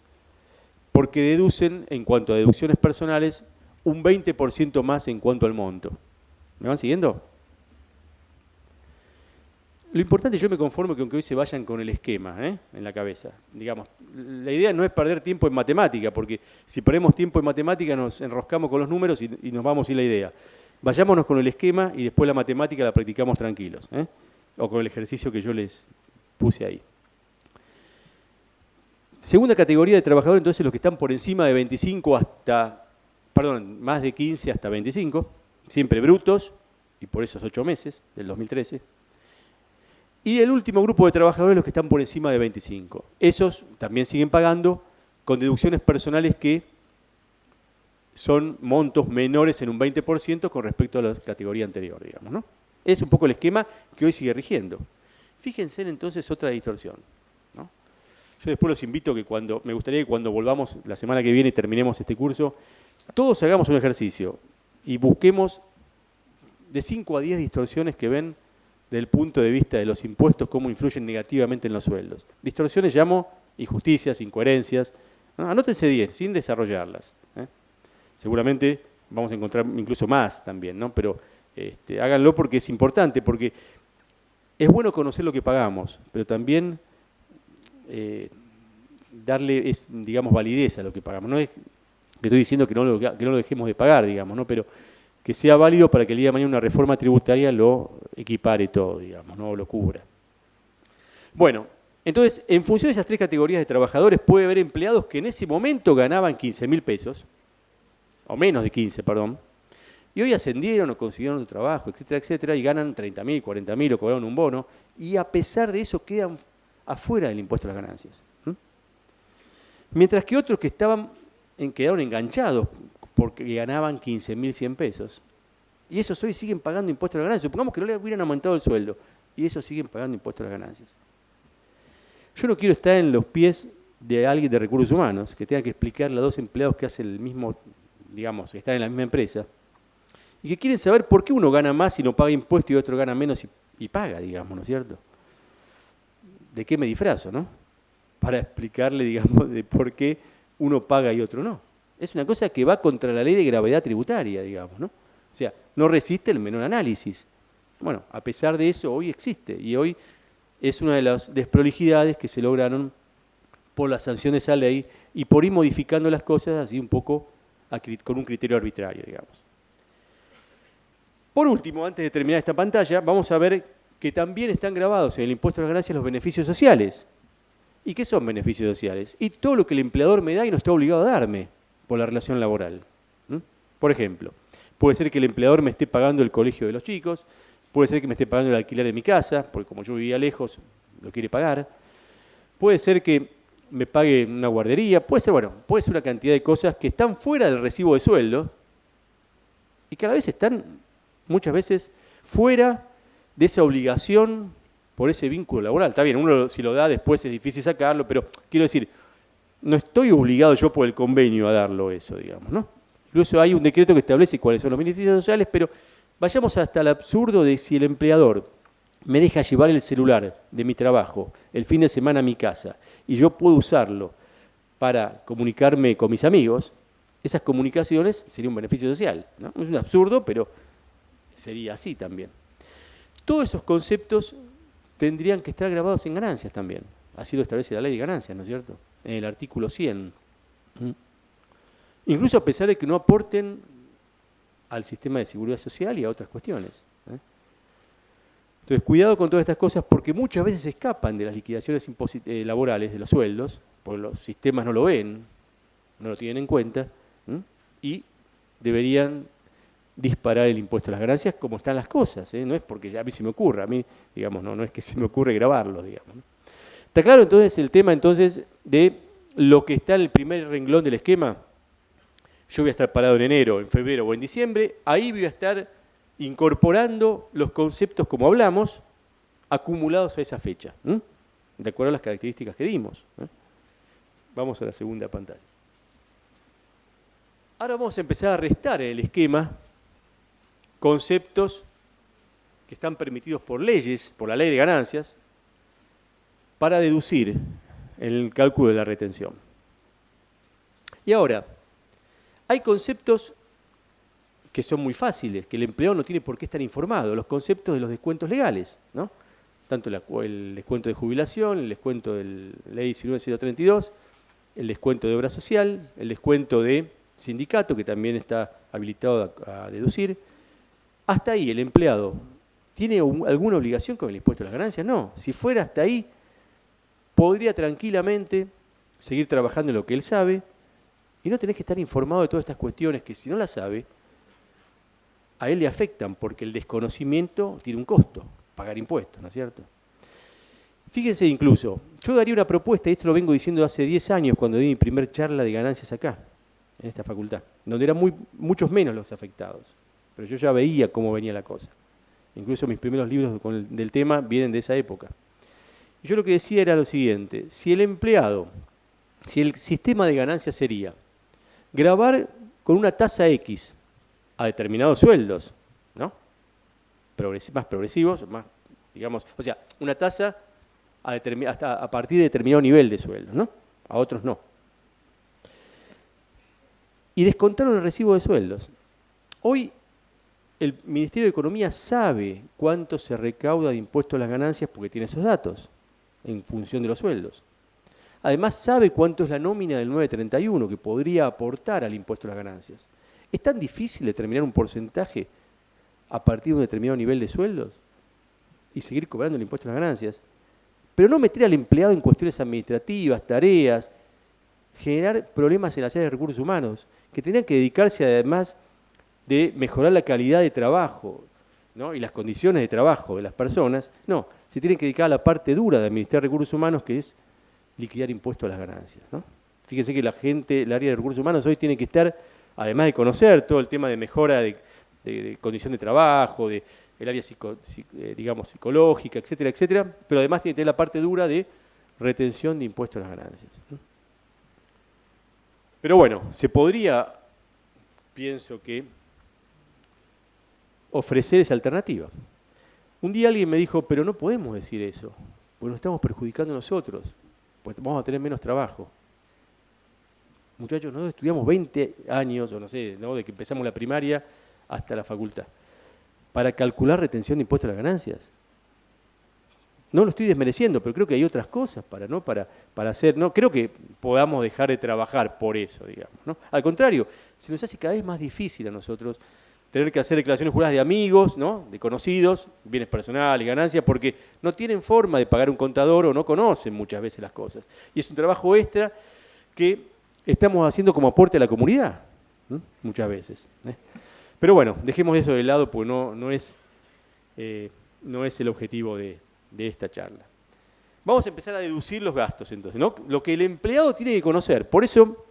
porque deducen, en cuanto a deducciones personales, un 20% más en cuanto al monto. ¿Me van siguiendo? Lo importante, yo me conformo con que hoy se vayan con el esquema en la cabeza. Digamos, la idea no es perder tiempo en matemática, porque si perdemos tiempo en matemática nos enroscamos con los números y nos vamos sin la idea. Vayámonos con el esquema y después la matemática la practicamos tranquilos, o con el ejercicio que yo les puse ahí. Segunda categoría de trabajadores, entonces los que están por encima de 25 más de 15 hasta 25, siempre brutos, y por esos 8 meses del 2013. Y el último grupo de trabajadores, los que están por encima de 25. Esos también siguen pagando con deducciones personales que son montos menores en un 20% con respecto a la categoría anterior, digamos, ¿no? Es un poco el esquema que hoy sigue rigiendo. Fíjense entonces otra distorsión, ¿no? Yo después los invito que me gustaría que cuando volvamos la semana que viene y terminemos este curso, todos hagamos un ejercicio y busquemos de 5 a 10 distorsiones que ven desde el punto de vista de los impuestos, cómo influyen negativamente en los sueldos. Distorsiones llamo injusticias, incoherencias. ¿No? Anótense 10, sin desarrollarlas. Seguramente vamos a encontrar incluso más también, ¿no? Pero háganlo porque es importante, porque es bueno conocer lo que pagamos, pero también darle, digamos, validez a lo que pagamos. No es que estoy diciendo que no lo dejemos de pagar, digamos, ¿no? Pero que sea válido para que el día de mañana una reforma tributaria lo equipare todo, digamos, no lo cubra. Bueno, entonces, en función de esas 3 categorías de trabajadores, puede haber empleados que en ese momento ganaban 15.000 pesos, o menos de 15, perdón, y hoy ascendieron o consiguieron otro trabajo, etcétera, etcétera, y ganan 30.000, 40.000 o cobraron un bono, y a pesar de eso quedan afuera del impuesto a las ganancias. Mientras que otros que quedaron enganchados porque ganaban 15.100 pesos. Y esos hoy siguen pagando impuestos a las ganancias. Supongamos que no le hubieran aumentado el sueldo. Y esos siguen pagando impuestos a las ganancias. Yo no quiero estar en los pies de alguien de recursos humanos que tenga que explicarle a 2 empleados que hacen el mismo, digamos, que están en la misma empresa, y que quieren saber por qué uno gana más y no paga impuestos y otro gana menos y paga, digamos, ¿no es cierto? ¿De qué me disfrazo, no? Para explicarle, digamos, de por qué uno paga y otro no. Es una cosa que va contra la ley de gravedad tributaria, digamos, ¿no? O sea, no resiste el menor análisis. Bueno, a pesar de eso, hoy existe. Y hoy es una de las desprolijidades que se lograron por las sanciones a ley y por ir modificando las cosas así un poco con un criterio arbitrario, digamos. Por último, antes de terminar esta pantalla, vamos a ver que también están grabados en el impuesto a las ganancias los beneficios sociales. ¿Y qué son beneficios sociales? Y todo lo que el empleador me da y no está obligado a darme por la relación laboral. Por ejemplo, puede ser que el empleador me esté pagando el colegio de los chicos, puede ser que me esté pagando el alquiler de mi casa, porque como yo vivía lejos, lo quiere pagar. Puede ser que me pague una guardería, puede ser una cantidad de cosas que están fuera del recibo de sueldo y que a la vez están muchas veces fuera de esa obligación por ese vínculo laboral. Está bien, uno si lo da después es difícil sacarlo, pero quiero decir, no estoy obligado yo por el convenio a darlo eso, digamos, ¿no? Incluso hay un decreto que establece cuáles son los beneficios sociales, pero vayamos hasta el absurdo de si el empleador me deja llevar el celular de mi trabajo el fin de semana a mi casa y yo puedo usarlo para comunicarme con mis amigos, esas comunicaciones sería un beneficio social, ¿no? Es un absurdo, pero sería así también. Todos esos conceptos tendrían que estar grabados en ganancias también. Así lo establece la ley de ganancias, ¿no es cierto? En el artículo 100. Incluso a pesar de que no aporten al sistema de seguridad social y a otras cuestiones. Entonces, cuidado con todas estas cosas porque muchas veces escapan de las liquidaciones laborales, de los sueldos, porque los sistemas no lo ven, no lo tienen en cuenta, y deberían disparar el impuesto a las ganancias como están las cosas, no es porque a mí se me ocurra, a mí, digamos, no es que se me ocurre grabarlo, digamos, ¿no? ¿Está claro entonces el tema entonces de lo que está en el primer renglón del esquema? Yo voy a estar parado en enero, en febrero o en diciembre, ahí voy a estar incorporando los conceptos como hablamos, acumulados a esa fecha, de acuerdo a las características que dimos. Vamos a la segunda pantalla. Ahora vamos a empezar a restar en el esquema conceptos que están permitidos por leyes, por la ley de ganancias, para deducir el cálculo de la retención. Y ahora, hay conceptos que son muy fáciles, que el empleado no tiene por qué estar informado, los conceptos de los descuentos legales, ¿no? Tanto el descuento de jubilación, el descuento de la ley 19.032, el descuento de obra social, el descuento de sindicato, que también está habilitado a deducir. Hasta ahí, ¿el empleado tiene alguna obligación con el impuesto a las ganancias? No. Si fuera hasta ahí, podría tranquilamente seguir trabajando en lo que él sabe y no tenés que estar informado de todas estas cuestiones que si no las sabe, a él le afectan porque el desconocimiento tiene un costo, pagar impuestos, ¿no es cierto? Fíjense incluso, yo daría una propuesta, y esto lo vengo diciendo hace 10 años cuando di mi primer charla de ganancias acá, en esta facultad, donde eran muchos menos los afectados, pero yo ya veía cómo venía la cosa. Incluso mis primeros libros del tema vienen de esa época. Y yo lo que decía era lo siguiente, si el sistema de ganancias sería grabar con una tasa X a determinados sueldos, ¿no? Más progresivos, más, digamos, o sea, una tasa hasta a partir de determinado nivel de sueldo, ¿no? A otros no. Y descontaron el recibo de sueldos. Hoy el Ministerio de Economía sabe cuánto se recauda de impuestos a las ganancias porque tiene esos datos en función de los sueldos. Además sabe cuánto es la nómina del 931 que podría aportar al impuesto a las ganancias. ¿Es tan difícil determinar un porcentaje a partir de un determinado nivel de sueldos y seguir cobrando el impuesto a las ganancias? Pero no meter al empleado en cuestiones administrativas, tareas, generar problemas en las áreas de recursos humanos, que tenían que dedicarse además de mejorar la calidad de trabajo, ¿no? Y las condiciones de trabajo de las personas. No, se tienen que dedicar a la parte dura de administrar recursos humanos, que es liquidar impuestos a las ganancias, ¿no? Fíjense que el área de recursos humanos hoy tiene que estar, además de conocer todo el tema de mejora de condición de trabajo, de el área digamos, psicológica, etcétera, etcétera, pero además tiene que tener la parte dura de retención de impuestos a las ganancias, ¿no? Pero bueno, se podría, pienso que, ofrecer esa alternativa. Un día alguien me dijo, pero no podemos decir eso, porque nos estamos perjudicando nosotros, pues vamos a tener menos trabajo. Muchachos, nosotros estudiamos 20 años, o no sé, ¿no? De que empezamos la primaria hasta la facultad, para calcular retención de impuestos a las ganancias. No lo estoy desmereciendo, pero creo que hay otras cosas para hacer, ¿no? Creo que podamos dejar de trabajar por eso, digamos, ¿no? Al contrario, se nos hace cada vez más difícil a nosotros tener que hacer declaraciones juradas de amigos, ¿no? De conocidos, bienes personales, ganancias, porque no tienen forma de pagar un contador o no conocen muchas veces las cosas. Y es un trabajo extra que estamos haciendo como aporte a la comunidad, ¿no? Muchas veces, ¿eh? Pero bueno, dejemos eso de lado porque no es el objetivo de esta charla. Vamos a empezar a deducir los gastos entonces, ¿no? Lo que el empleado tiene que conocer. Por eso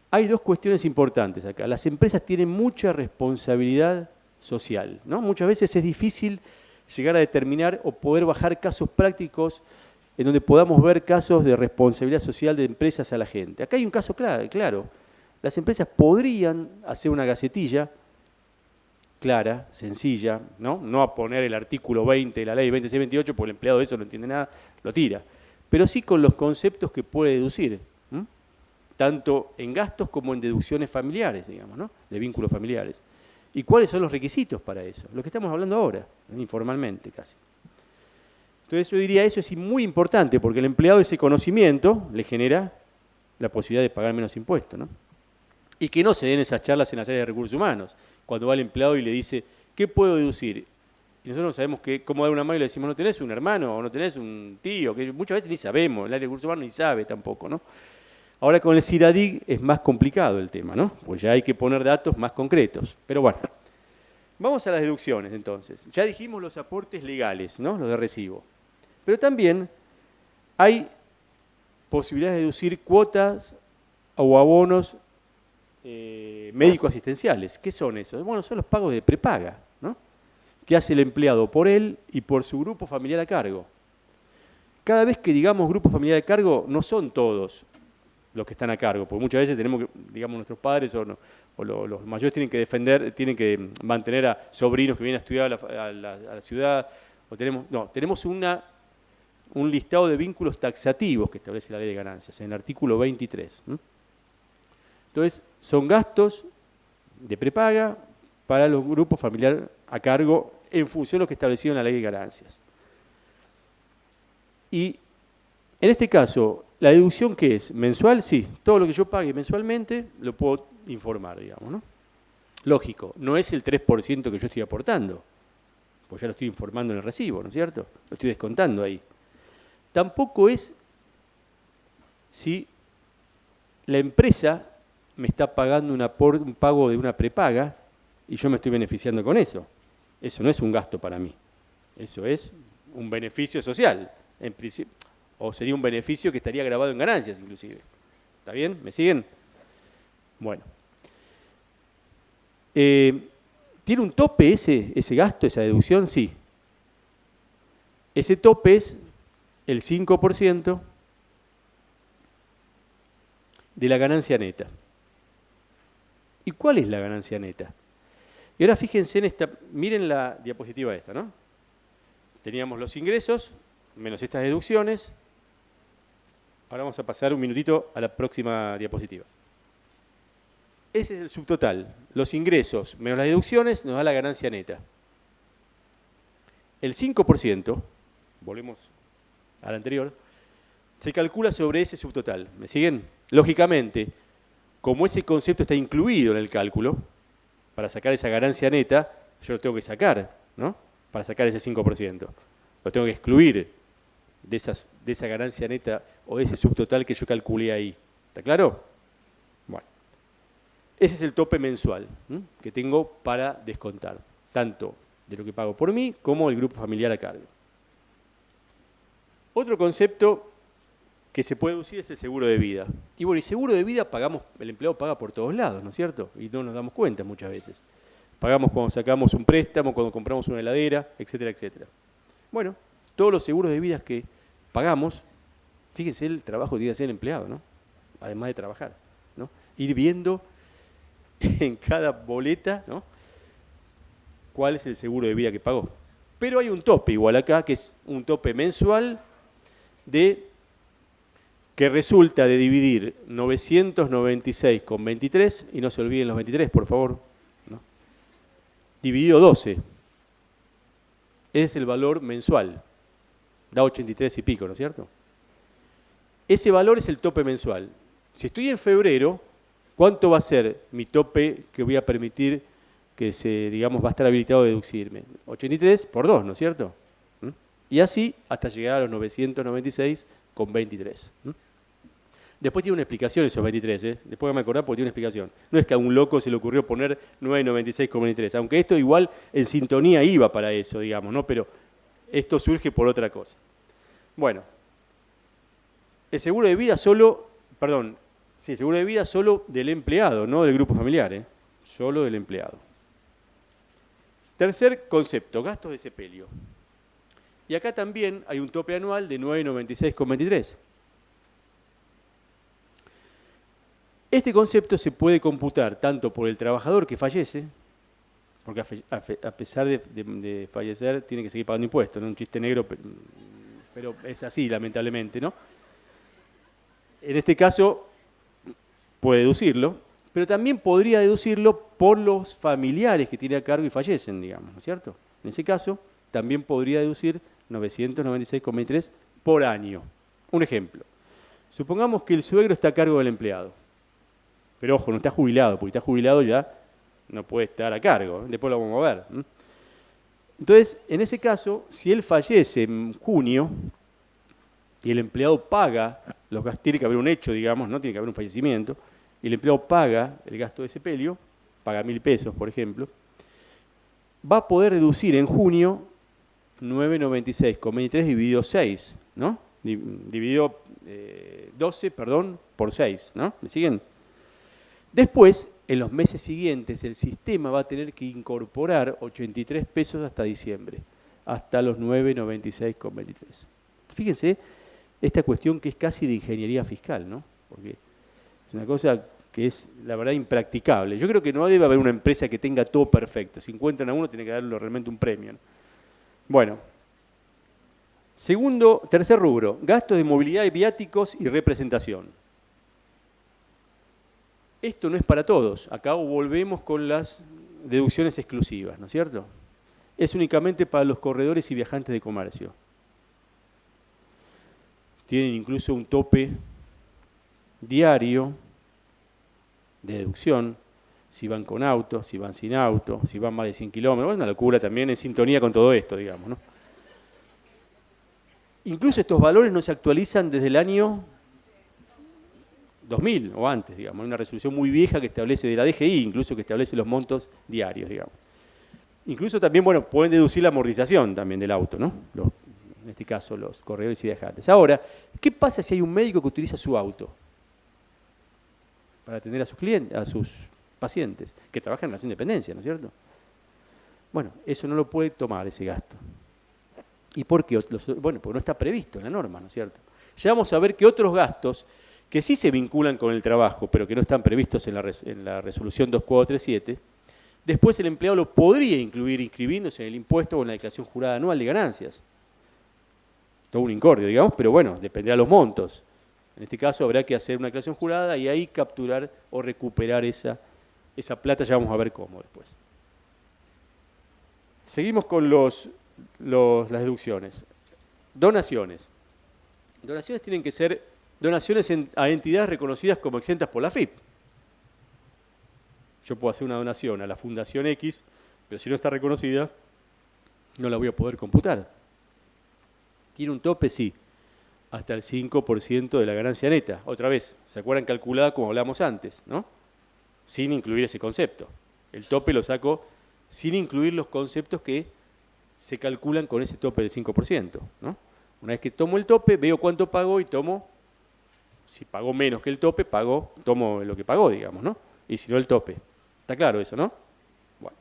hay dos cuestiones importantes acá. Las empresas tienen mucha responsabilidad social, ¿no? Muchas veces es difícil llegar a determinar o poder bajar casos prácticos en donde podamos ver casos de responsabilidad social de empresas a la gente. Acá hay un caso claro. Las empresas podrían hacer una gacetilla clara, sencilla, no a poner el artículo 20 de la ley 2628, porque el empleado de eso no entiende nada, lo tira. Pero sí con los conceptos que puede deducir, tanto en gastos como en deducciones familiares, digamos, ¿no? De vínculos familiares. ¿Y cuáles son los requisitos para eso? Lo que estamos hablando ahora, informalmente casi. Entonces yo diría eso es muy importante, porque el empleado ese conocimiento le genera la posibilidad de pagar menos impuestos, ¿no? Y que no se den esas charlas en las áreas de recursos humanos, cuando va el empleado y le dice, ¿qué puedo deducir? Y nosotros no sabemos cómo dar una mano y le decimos, ¿no tenés un hermano o no tenés un tío? Que muchas veces ni sabemos, el área de recursos humanos ni sabe tampoco, ¿no? Ahora con el CIRADIG es más complicado el tema, ¿no? Pues ya hay que poner datos más concretos. Pero bueno, vamos a las deducciones entonces. Ya dijimos los aportes legales, ¿no? Los de recibo. Pero también hay posibilidades de deducir cuotas o abonos médico-asistenciales. ¿Qué son esos? Bueno, son los pagos de prepaga, ¿no? Que hace el empleado por él y por su grupo familiar a cargo. Cada vez que digamos grupo familiar a cargo, no son todos los que están a cargo, porque muchas veces tenemos que, digamos, nuestros padres o los mayores tienen que mantener a sobrinos que vienen a estudiar a la ciudad, o tenemos un listado de vínculos taxativos que establece la ley de ganancias, en el artículo 23. Entonces, son gastos de prepaga para los grupos familiares a cargo en función de lo que establecido en la ley de ganancias. Y en este caso, ¿la deducción qué es? ¿Mensual? Sí, todo lo que yo pague mensualmente lo puedo informar, digamos, ¿no? Lógico, no es el 3% que yo estoy aportando, pues ya lo estoy informando en el recibo, ¿no es cierto? Lo estoy descontando ahí. Tampoco es si la empresa me está pagando un pago de una prepaga y yo me estoy beneficiando con eso. Eso no es un gasto para mí. Eso es un beneficio social, en principio. O sería un beneficio que estaría grabado en ganancias, inclusive. ¿Está bien? ¿Me siguen? Bueno. Tiene ¿Tiene un tope ese gasto, esa deducción? Sí. Ese tope es el 5% de la ganancia neta. ¿Y cuál es la ganancia neta? Y ahora fíjense en esta, miren la diapositiva esta, ¿no? Teníamos los ingresos, menos estas deducciones. Ahora vamos a pasar un minutito a la próxima diapositiva. Ese es el subtotal. Los ingresos menos las deducciones nos da la ganancia neta. El 5%, volvemos al anterior, se calcula sobre ese subtotal. ¿Me siguen? Lógicamente, como ese concepto está incluido en el cálculo, para sacar esa ganancia neta, yo lo tengo que sacar, ¿no? Para sacar ese 5%. Lo tengo que excluir de esa ganancia neta o de ese subtotal que yo calculé ahí. ¿Está claro? Bueno. Ese es el tope mensual, ¿sí?, que tengo para descontar, tanto de lo que pago por mí como el grupo familiar a cargo. Otro concepto que se puede deducir es el seguro de vida. Y bueno, y seguro de vida el empleado paga por todos lados, ¿no es cierto? Y no nos damos cuenta muchas veces. Pagamos cuando sacamos un préstamo, cuando compramos una heladera, etcétera, etcétera. Bueno, todos los seguros de vida que pagamos, fíjense el trabajo que tiene que hacer el empleado, ¿no? Además de trabajar, ¿no? Ir viendo en cada boleta, ¿no?, cuál es el seguro de vida que pagó. Pero hay un tope igual acá, que es un tope mensual que resulta de dividir 996 con 23, y no se olviden los 23, por favor, ¿no?, dividido 12. Es el valor mensual. Da 83 y pico, ¿no es cierto? Ese valor es el tope mensual. Si estoy en febrero, ¿cuánto va a ser mi tope que voy a permitir que va a estar habilitado a deducirme? 83 por 2, ¿no es cierto? Y así hasta llegar a los 996 con 23. Después tiene una explicación esos 23, ¿eh? Después me acordar porque tiene una explicación. No es que a un loco se le ocurrió poner 996 con 23, aunque esto igual en sintonía iba para eso, digamos, ¿no? Pero esto surge por otra cosa. Bueno, el seguro de vida seguro de vida solo del empleado, no del grupo familiar, ¿eh? Solo del empleado. Tercer concepto, gastos de sepelio. Y acá también hay un tope anual de 996,23. Este concepto se puede computar tanto por el trabajador que fallece, porque a pesar de fallecer tiene que seguir pagando impuestos, ¿no? Un chiste negro, pero es así, lamentablemente, ¿no? En este caso puede deducirlo, pero también podría deducirlo por los familiares que tiene a cargo y fallecen, digamos, ¿no es cierto? En ese caso, también podría deducir 996,23 por año. Un ejemplo. Supongamos que el suegro está a cargo del empleado. Pero ojo, no está jubilado, porque está jubilado ya no puede estar a cargo. Después lo vamos a ver. Entonces, en ese caso, si él fallece en junio y el empleado paga los gastos, tiene que haber un hecho, digamos, no tiene que haber un fallecimiento, y el empleado paga el gasto de sepelio, paga 1.000 pesos, por ejemplo, va a poder deducir en junio 996,23 dividido 6, ¿no? Dividido 12, por 6, ¿no? ¿Me siguen? Después, en los meses siguientes, el sistema va a tener que incorporar 83 pesos hasta diciembre, hasta los 996,23. Fíjense esta cuestión que es casi de ingeniería fiscal, ¿no? Porque es una cosa que es, la verdad, impracticable. Yo creo que no debe haber una empresa que tenga todo perfecto. Si encuentran a uno, tiene que darle realmente un premio, ¿no? Bueno. Tercer rubro, gastos de movilidad y viáticos y representación. Esto no es para todos. Acá volvemos con las deducciones exclusivas, ¿no es cierto? Es únicamente para los corredores y viajantes de comercio. Tienen incluso un tope diario de deducción, si van con auto, si van sin auto, si van más de 100 kilómetros. Es una locura también en sintonía con todo esto, digamos, ¿no? Incluso estos valores no se actualizan desde el año 2000 o antes, digamos. Hay una resolución muy vieja que establece de la DGI, incluso que establece los montos diarios, digamos. Incluso también, bueno, pueden deducir la amortización también del auto, ¿no? En este caso, los corredores y viajantes. Ahora, ¿qué pasa si hay un médico que utiliza su auto para atender a sus clientes, a sus pacientes, que trabajan en relación de dependencia, ¿no es cierto? Bueno, eso no lo puede tomar ese gasto. ¿Y por qué? Bueno, porque no está previsto en la norma, ¿no es cierto? Ya vamos a ver que otros gastos que sí se vinculan con el trabajo, pero que no están previstos en la resolución 2437, después el empleado lo podría incluir inscribiéndose en el impuesto o en la declaración jurada anual de ganancias. Todo un incordio, digamos, pero bueno, dependerá de los montos. En este caso habrá que hacer una declaración jurada y ahí capturar o recuperar esa plata, ya vamos a ver cómo después. Seguimos con las deducciones. Donaciones. Donaciones tienen que ser donaciones a entidades reconocidas como exentas por la FIP. Yo puedo hacer una donación a la Fundación X, pero si no está reconocida, no la voy a poder computar. ¿Tiene un tope? Sí. Hasta el 5% de la ganancia neta. Otra vez, ¿se acuerdan? Calculada como hablamos antes, ¿no? Sin incluir ese concepto. El tope lo saco sin incluir los conceptos que se calculan con ese tope del 5%, ¿no? Una vez que tomo el tope, veo cuánto pago y tomo, si pagó menos que el tope, tomo lo que pagó, digamos, ¿no? Y si no, el tope. ¿Está claro eso, no? Bueno.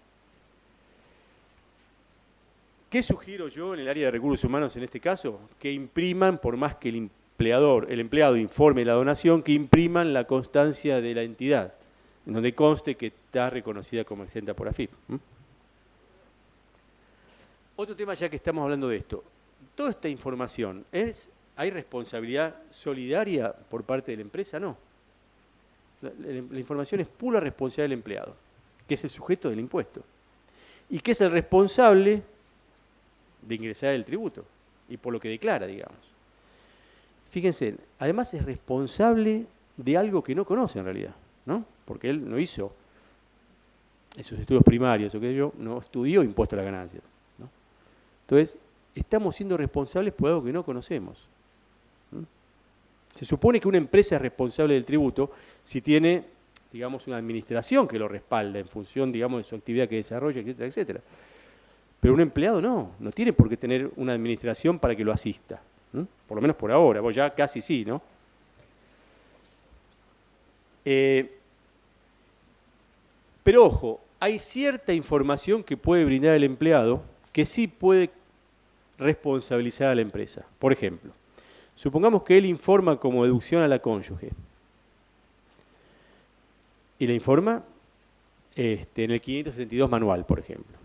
¿Qué sugiero yo en el área de recursos humanos en este caso? Que impriman, por más que el empleado informe la donación, que impriman la constancia de la entidad, en donde conste que está reconocida como exenta por AFIP. Otro tema ya que estamos hablando de esto. Toda esta información, ¿hay responsabilidad solidaria por parte de la empresa? No. La información es pura responsabilidad del empleado, que es el sujeto del impuesto, y que es el responsable de ingresar el tributo, y por lo que declara, digamos. Fíjense, además es responsable de algo que no conoce en realidad, ¿no? Porque él no hizo esos estudios primarios, o que yo, no estudió impuesto a las ganancias, ¿no? Entonces, estamos siendo responsables por algo que no conocemos. Se supone que una empresa es responsable del tributo si tiene, digamos, una administración que lo respalda en función, digamos, de su actividad que desarrolla, etcétera, etcétera. Pero un empleado no tiene por qué tener una administración para que lo asista. Por lo menos por ahora, vos ya casi sí, ¿no? Pero ojo, hay cierta información que puede brindar el empleado que sí puede responsabilizar a la empresa. Por ejemplo, supongamos que él informa como deducción a la cónyuge. Y la informa en el 562 manual, por ejemplo.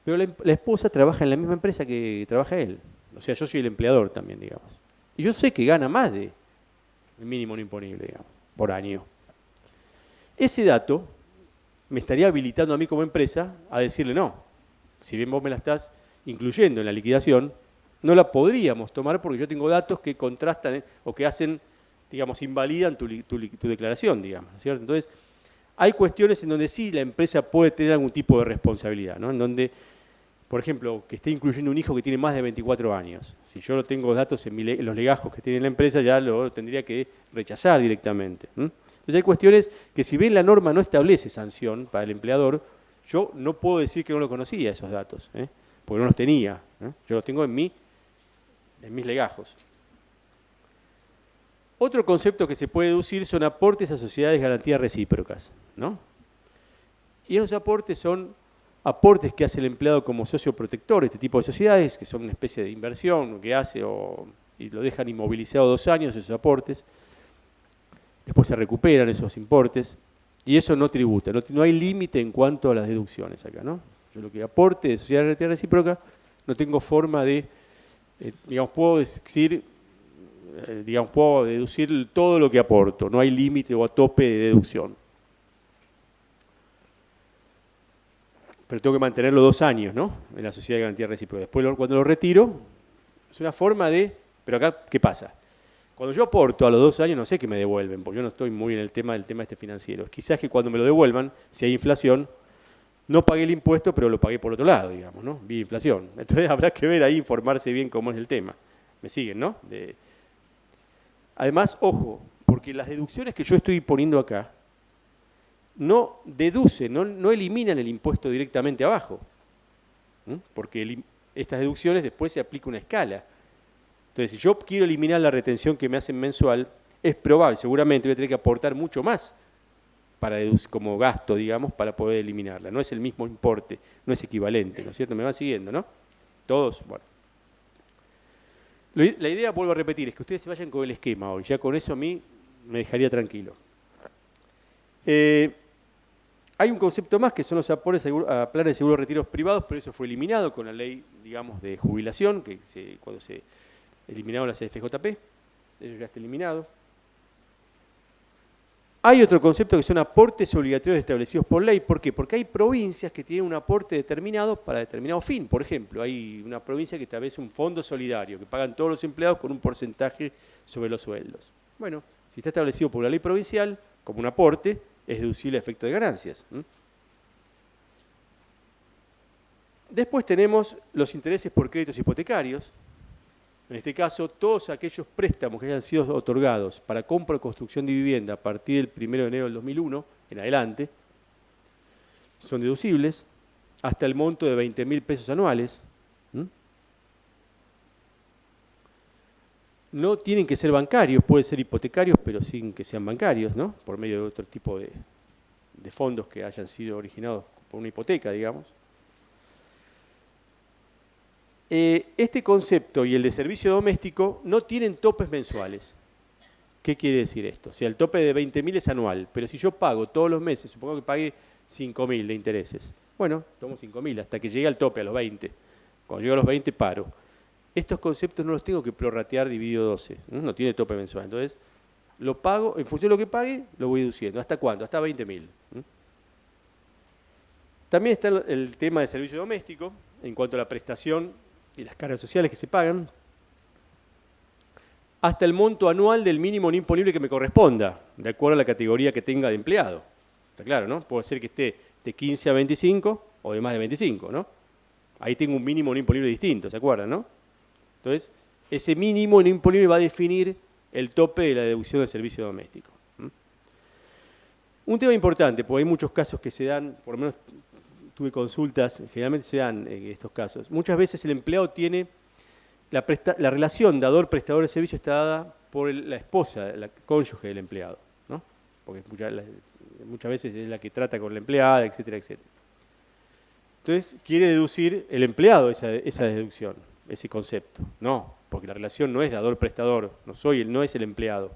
Pero la esposa trabaja en la misma empresa que trabaja él. O sea, yo soy el empleador también, digamos. Y yo sé que gana más del mínimo no imponible, digamos, por año. Ese dato me estaría habilitando a mí como empresa a decirle no. Si bien vos me la estás incluyendo en la liquidación, no la podríamos tomar porque yo tengo datos que contrastan o que hacen, digamos, invalidan tu declaración, digamos, ¿cierto? Entonces, hay cuestiones en donde sí la empresa puede tener algún tipo de responsabilidad, ¿no? En donde, por ejemplo, que esté incluyendo un hijo que tiene más de 24 años. Si yo no tengo datos en los legajos que tiene la empresa, ya lo tendría que rechazar directamente. Entonces hay cuestiones que si bien la norma no establece sanción para el empleador, yo no puedo decir que no lo conocía esos datos, porque no los tenía. Yo los tengo en mis legajos. Otro concepto que se puede deducir son aportes a sociedades de garantías recíprocas, ¿no? Y esos aportes son aportes que hace el empleado como socio protector de este tipo de sociedades, que son una especie de inversión que hace y lo dejan inmovilizado 2 años esos aportes. Después se recuperan esos importes y eso no tributa. No hay límite en cuanto a las deducciones acá, ¿no? Yo lo que aporte de sociedad de garantía recíproca no tengo forma de, digamos, puedo deducir todo lo que aporto. No hay límite o a tope de deducción. Pero tengo que mantenerlo 2 años, ¿no? En la sociedad de garantía recíproca. Después, cuando lo retiro, es una forma de... Pero acá, ¿qué pasa? Cuando yo aporto a los 2 años, no sé qué me devuelven, porque yo no estoy muy en el tema este financiero. Quizás que cuando me lo devuelvan, si hay inflación, no pagué el impuesto, pero lo pagué por otro lado, digamos, ¿no? Vi inflación. Entonces habrá que ver ahí, informarse bien cómo es el tema. ¿Me siguen, no? Además, ojo, porque las deducciones que yo estoy poniendo acá no deducen, no eliminan el impuesto directamente abajo, porque estas deducciones después se aplica una escala. Entonces, si yo quiero eliminar la retención que me hacen mensual, es probable, seguramente voy a tener que aportar mucho más como gasto, digamos, para poder eliminarla. No es el mismo importe, no es equivalente, ¿no es cierto? ¿Me van siguiendo, no? ¿Todos? Bueno. La idea, vuelvo a repetir, es que ustedes se vayan con el esquema hoy. Ya con eso a mí me dejaría tranquilo. Hay un concepto más que son los aportes a planes de seguro de retiros privados, pero eso fue eliminado con la ley, digamos, de jubilación, cuando se eliminaron las FJP, eso ya está eliminado. Hay otro concepto que son aportes obligatorios establecidos por ley. ¿Por qué? Porque hay provincias que tienen un aporte determinado para determinado fin. Por ejemplo, hay una provincia que establece un fondo solidario que pagan todos los empleados con un porcentaje sobre los sueldos. Bueno, si está establecido por la ley provincial, como un aporte, es deducible a efecto de ganancias. Después tenemos los intereses por créditos hipotecarios. En este caso, todos aquellos préstamos que hayan sido otorgados para compra o construcción de vivienda a partir del 1 de enero del 2001 en adelante son deducibles hasta el monto de 20.000 pesos anuales. No tienen que ser bancarios, pueden ser hipotecarios, pero sin que sean bancarios, ¿no? Por medio de otro tipo de fondos que hayan sido originados por una hipoteca, digamos. Este concepto y el de servicio doméstico no tienen topes mensuales. ¿Qué quiere decir esto? O sea, el tope de 20.000 es anual, pero si yo pago todos los meses, supongo que pague 5.000 de intereses. Bueno, tomo 5.000 hasta que llegue al tope, a los 20. Cuando llego a los 20 paro. Estos conceptos no los tengo que prorratear dividido 12. No tiene tope mensual. Entonces, lo pago, en función de lo que pague, lo voy deduciendo. ¿Hasta cuándo? Hasta 20.000. También está el tema de servicio doméstico, en cuanto a la prestación y las cargas sociales que se pagan, hasta el monto anual del mínimo no imponible que me corresponda, de acuerdo a la categoría que tenga de empleado. Está claro, ¿no? Puede ser que esté de 15 a 25 o de más de 25, ¿no? Ahí tengo un mínimo no imponible distinto, ¿se acuerdan, no? Entonces, ese mínimo no imponible va a definir el tope de la deducción del servicio doméstico. Un tema importante, porque hay muchos casos que se dan, por lo menos tuve consultas, generalmente se dan en estos casos. Muchas veces el empleado tiene, la relación dador-prestador de servicio está dada por la esposa, la cónyuge del empleado, ¿no? Porque muchas veces es la que trata con la empleada, etcétera, etcétera. Entonces, quiere deducir el empleado esa deducción, ese concepto. No, porque la relación no es dador-prestador, no es el empleado.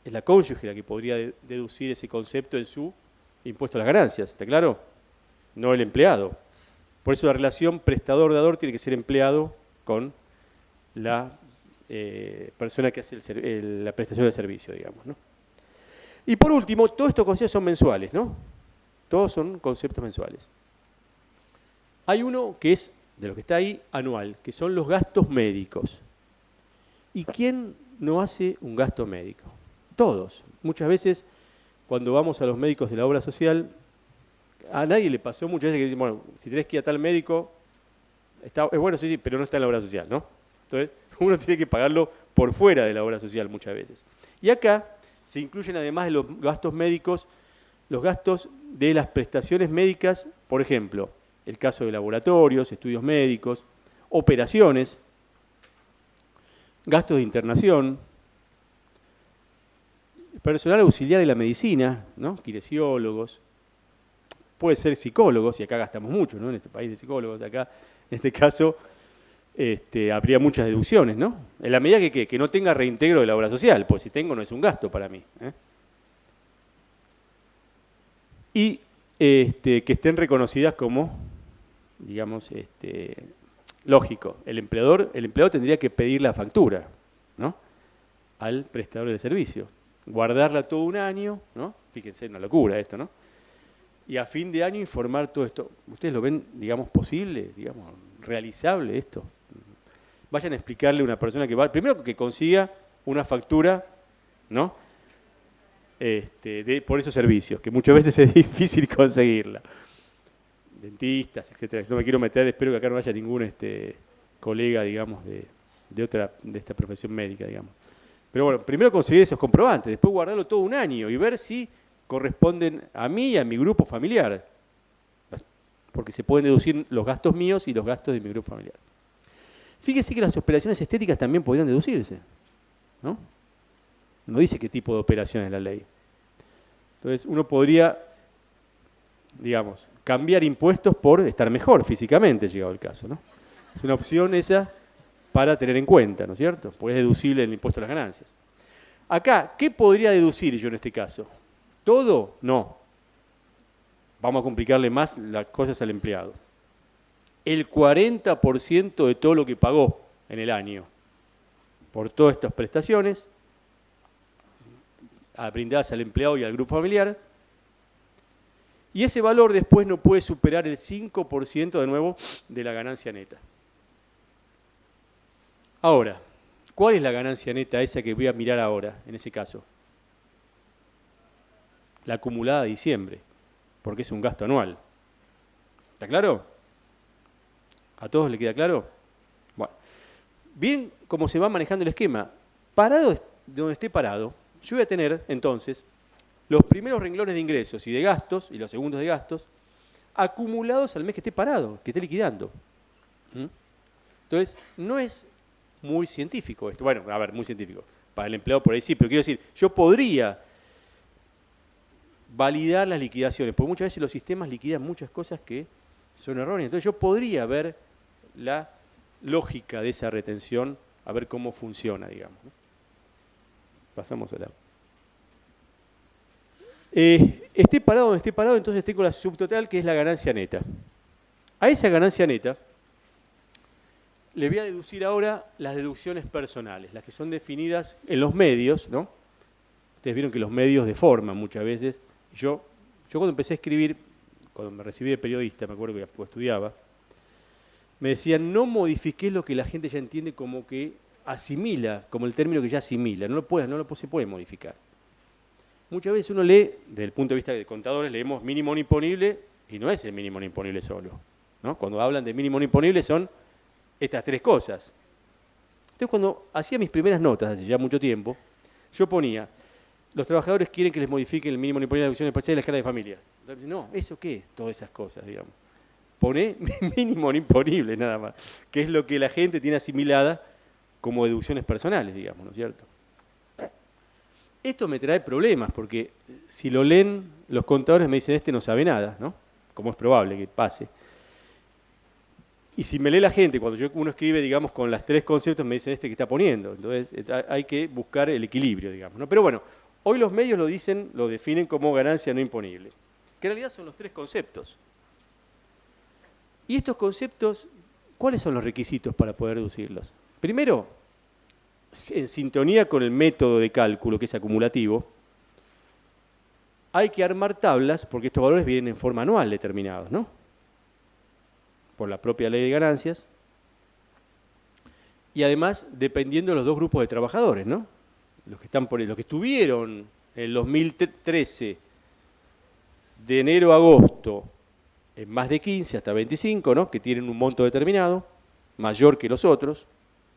Es la cónyuge la que podría deducir ese concepto en su impuesto a las ganancias, ¿está claro? No el empleado. Por eso la relación prestador-dador tiene que ser empleado con la persona que hace la prestación de servicio, digamos, ¿no? Y por último, todos estos conceptos son mensuales, ¿no? Todos son conceptos mensuales. Hay uno que es, de lo que está ahí, anual, que son los gastos médicos. ¿Y quién no hace un gasto médico? Todos. Muchas veces, cuando vamos a los médicos de la obra social, a nadie le pasó muchas veces que dicen, bueno, si tenés que ir a tal médico, es bueno, sí, pero no está en la obra social, ¿no? Entonces, uno tiene que pagarlo por fuera de la obra social muchas veces. Y acá se incluyen, además de los gastos médicos, los gastos de las prestaciones médicas, por ejemplo, el caso de laboratorios, estudios médicos, operaciones, gastos de internación, personal auxiliar de la medicina, ¿no? Kinesiólogos, puede ser psicólogos, y acá gastamos mucho, ¿no? En este país de psicólogos, acá, en este caso, habría muchas deducciones, ¿no? En la medida que no tenga reintegro de la obra social, pues si tengo no es un gasto para mí. Y que estén reconocidas como, digamos, lógico, el empleado tendría que pedir la factura, ¿no? Al prestador del servicio, guardarla todo un año, ¿no? Fíjense, una locura esto, ¿no? Y a fin de año informar todo esto. ¿Ustedes lo ven, digamos, posible, digamos, realizable esto? Vayan a explicarle a una persona que va, primero que consiga una factura, ¿no? Por esos servicios, que muchas veces es difícil conseguirla. Dentistas, etcétera. No me quiero meter, espero que acá no haya ningún colega, digamos, de esta profesión médica, digamos. Pero bueno, primero conseguir esos comprobantes, después guardarlo todo un año y ver si corresponden a mí y a mi grupo familiar. Porque se pueden deducir los gastos míos y los gastos de mi grupo familiar. Fíjese que las operaciones estéticas también podrían deducirse, ¿no? No dice qué tipo de operación es la ley. Entonces uno podría, digamos, cambiar impuestos por estar mejor físicamente, llegado el caso, ¿no? Es una opción esa para tener en cuenta, ¿no es cierto? Pues es deducible el impuesto a las ganancias. Acá, ¿qué podría deducir yo en este caso? ¿Todo? No. Vamos a complicarle más las cosas al empleado. El 40% de todo lo que pagó en el año por todas estas prestaciones brindadas al empleado y al grupo familiar, y ese valor después no puede superar el 5% de nuevo de la ganancia neta. Ahora, ¿cuál es la ganancia neta esa que voy a mirar ahora, en ese caso? La acumulada de diciembre, porque es un gasto anual. ¿Está claro? ¿A todos le queda claro? Bueno, bien cómo se va manejando el esquema. Parado de donde esté parado, yo voy a tener, entonces, los primeros renglones de ingresos y de gastos, y los segundos de gastos, acumulados al mes que esté parado, que esté liquidando. Entonces, no es muy científico esto. Bueno, a ver, muy científico. Para el empleado por ahí sí, pero quiero decir, yo podría validar las liquidaciones, porque muchas veces los sistemas liquidan muchas cosas que son erróneas. Entonces yo podría ver la lógica de esa retención, a ver cómo funciona, digamos. Pasamos a la... esté parado donde esté parado, entonces tengo la subtotal, que es la ganancia neta. A esa ganancia neta le voy a deducir ahora las deducciones personales, las que son definidas en los medios, ¿no? Ustedes vieron que los medios deforman muchas veces. Yo cuando empecé a escribir, cuando me recibí de periodista, me acuerdo que estudiaba, me decían, no modifiques lo que la gente ya entiende como que asimila, como el término que ya asimila, no se puede modificar. Muchas veces uno lee, desde el punto de vista de contadores, leemos mínimo no imponible, y no es el mínimo no imponible solo, ¿no? Cuando hablan de mínimo no imponible son estas tres cosas. Entonces cuando hacía mis primeras notas, hace ya mucho tiempo, yo ponía, los trabajadores quieren que les modifiquen el mínimo no imponible, la deducción especial y la escala de familia. Entonces, no, ¿eso qué es? Todas esas cosas, digamos. Poné mínimo no imponible, nada más, que es lo que la gente tiene asimilada como deducciones personales, digamos, ¿no es cierto? Esto me trae problemas, porque si lo leen, los contadores me dicen, este no sabe nada, ¿no? Como es probable que pase. Y si me lee la gente, cuando uno escribe, digamos, con las tres conceptos, me dicen este que está poniendo. Entonces hay que buscar el equilibrio, digamos, ¿no? Pero bueno, hoy los medios lo definen como ganancia no imponible, que en realidad son los tres conceptos. Y estos conceptos, ¿cuáles son los requisitos para poder deducirlos? Primero, en sintonía con el método de cálculo, que es acumulativo, hay que armar tablas, porque estos valores vienen en forma anual determinados, ¿no? Por la propia ley de ganancias. Y además, dependiendo de los dos grupos de trabajadores, ¿no? Los que estuvieron en el 2013, de enero a agosto, en más de 15 hasta 25, ¿no? Que tienen un monto determinado, mayor que los otros,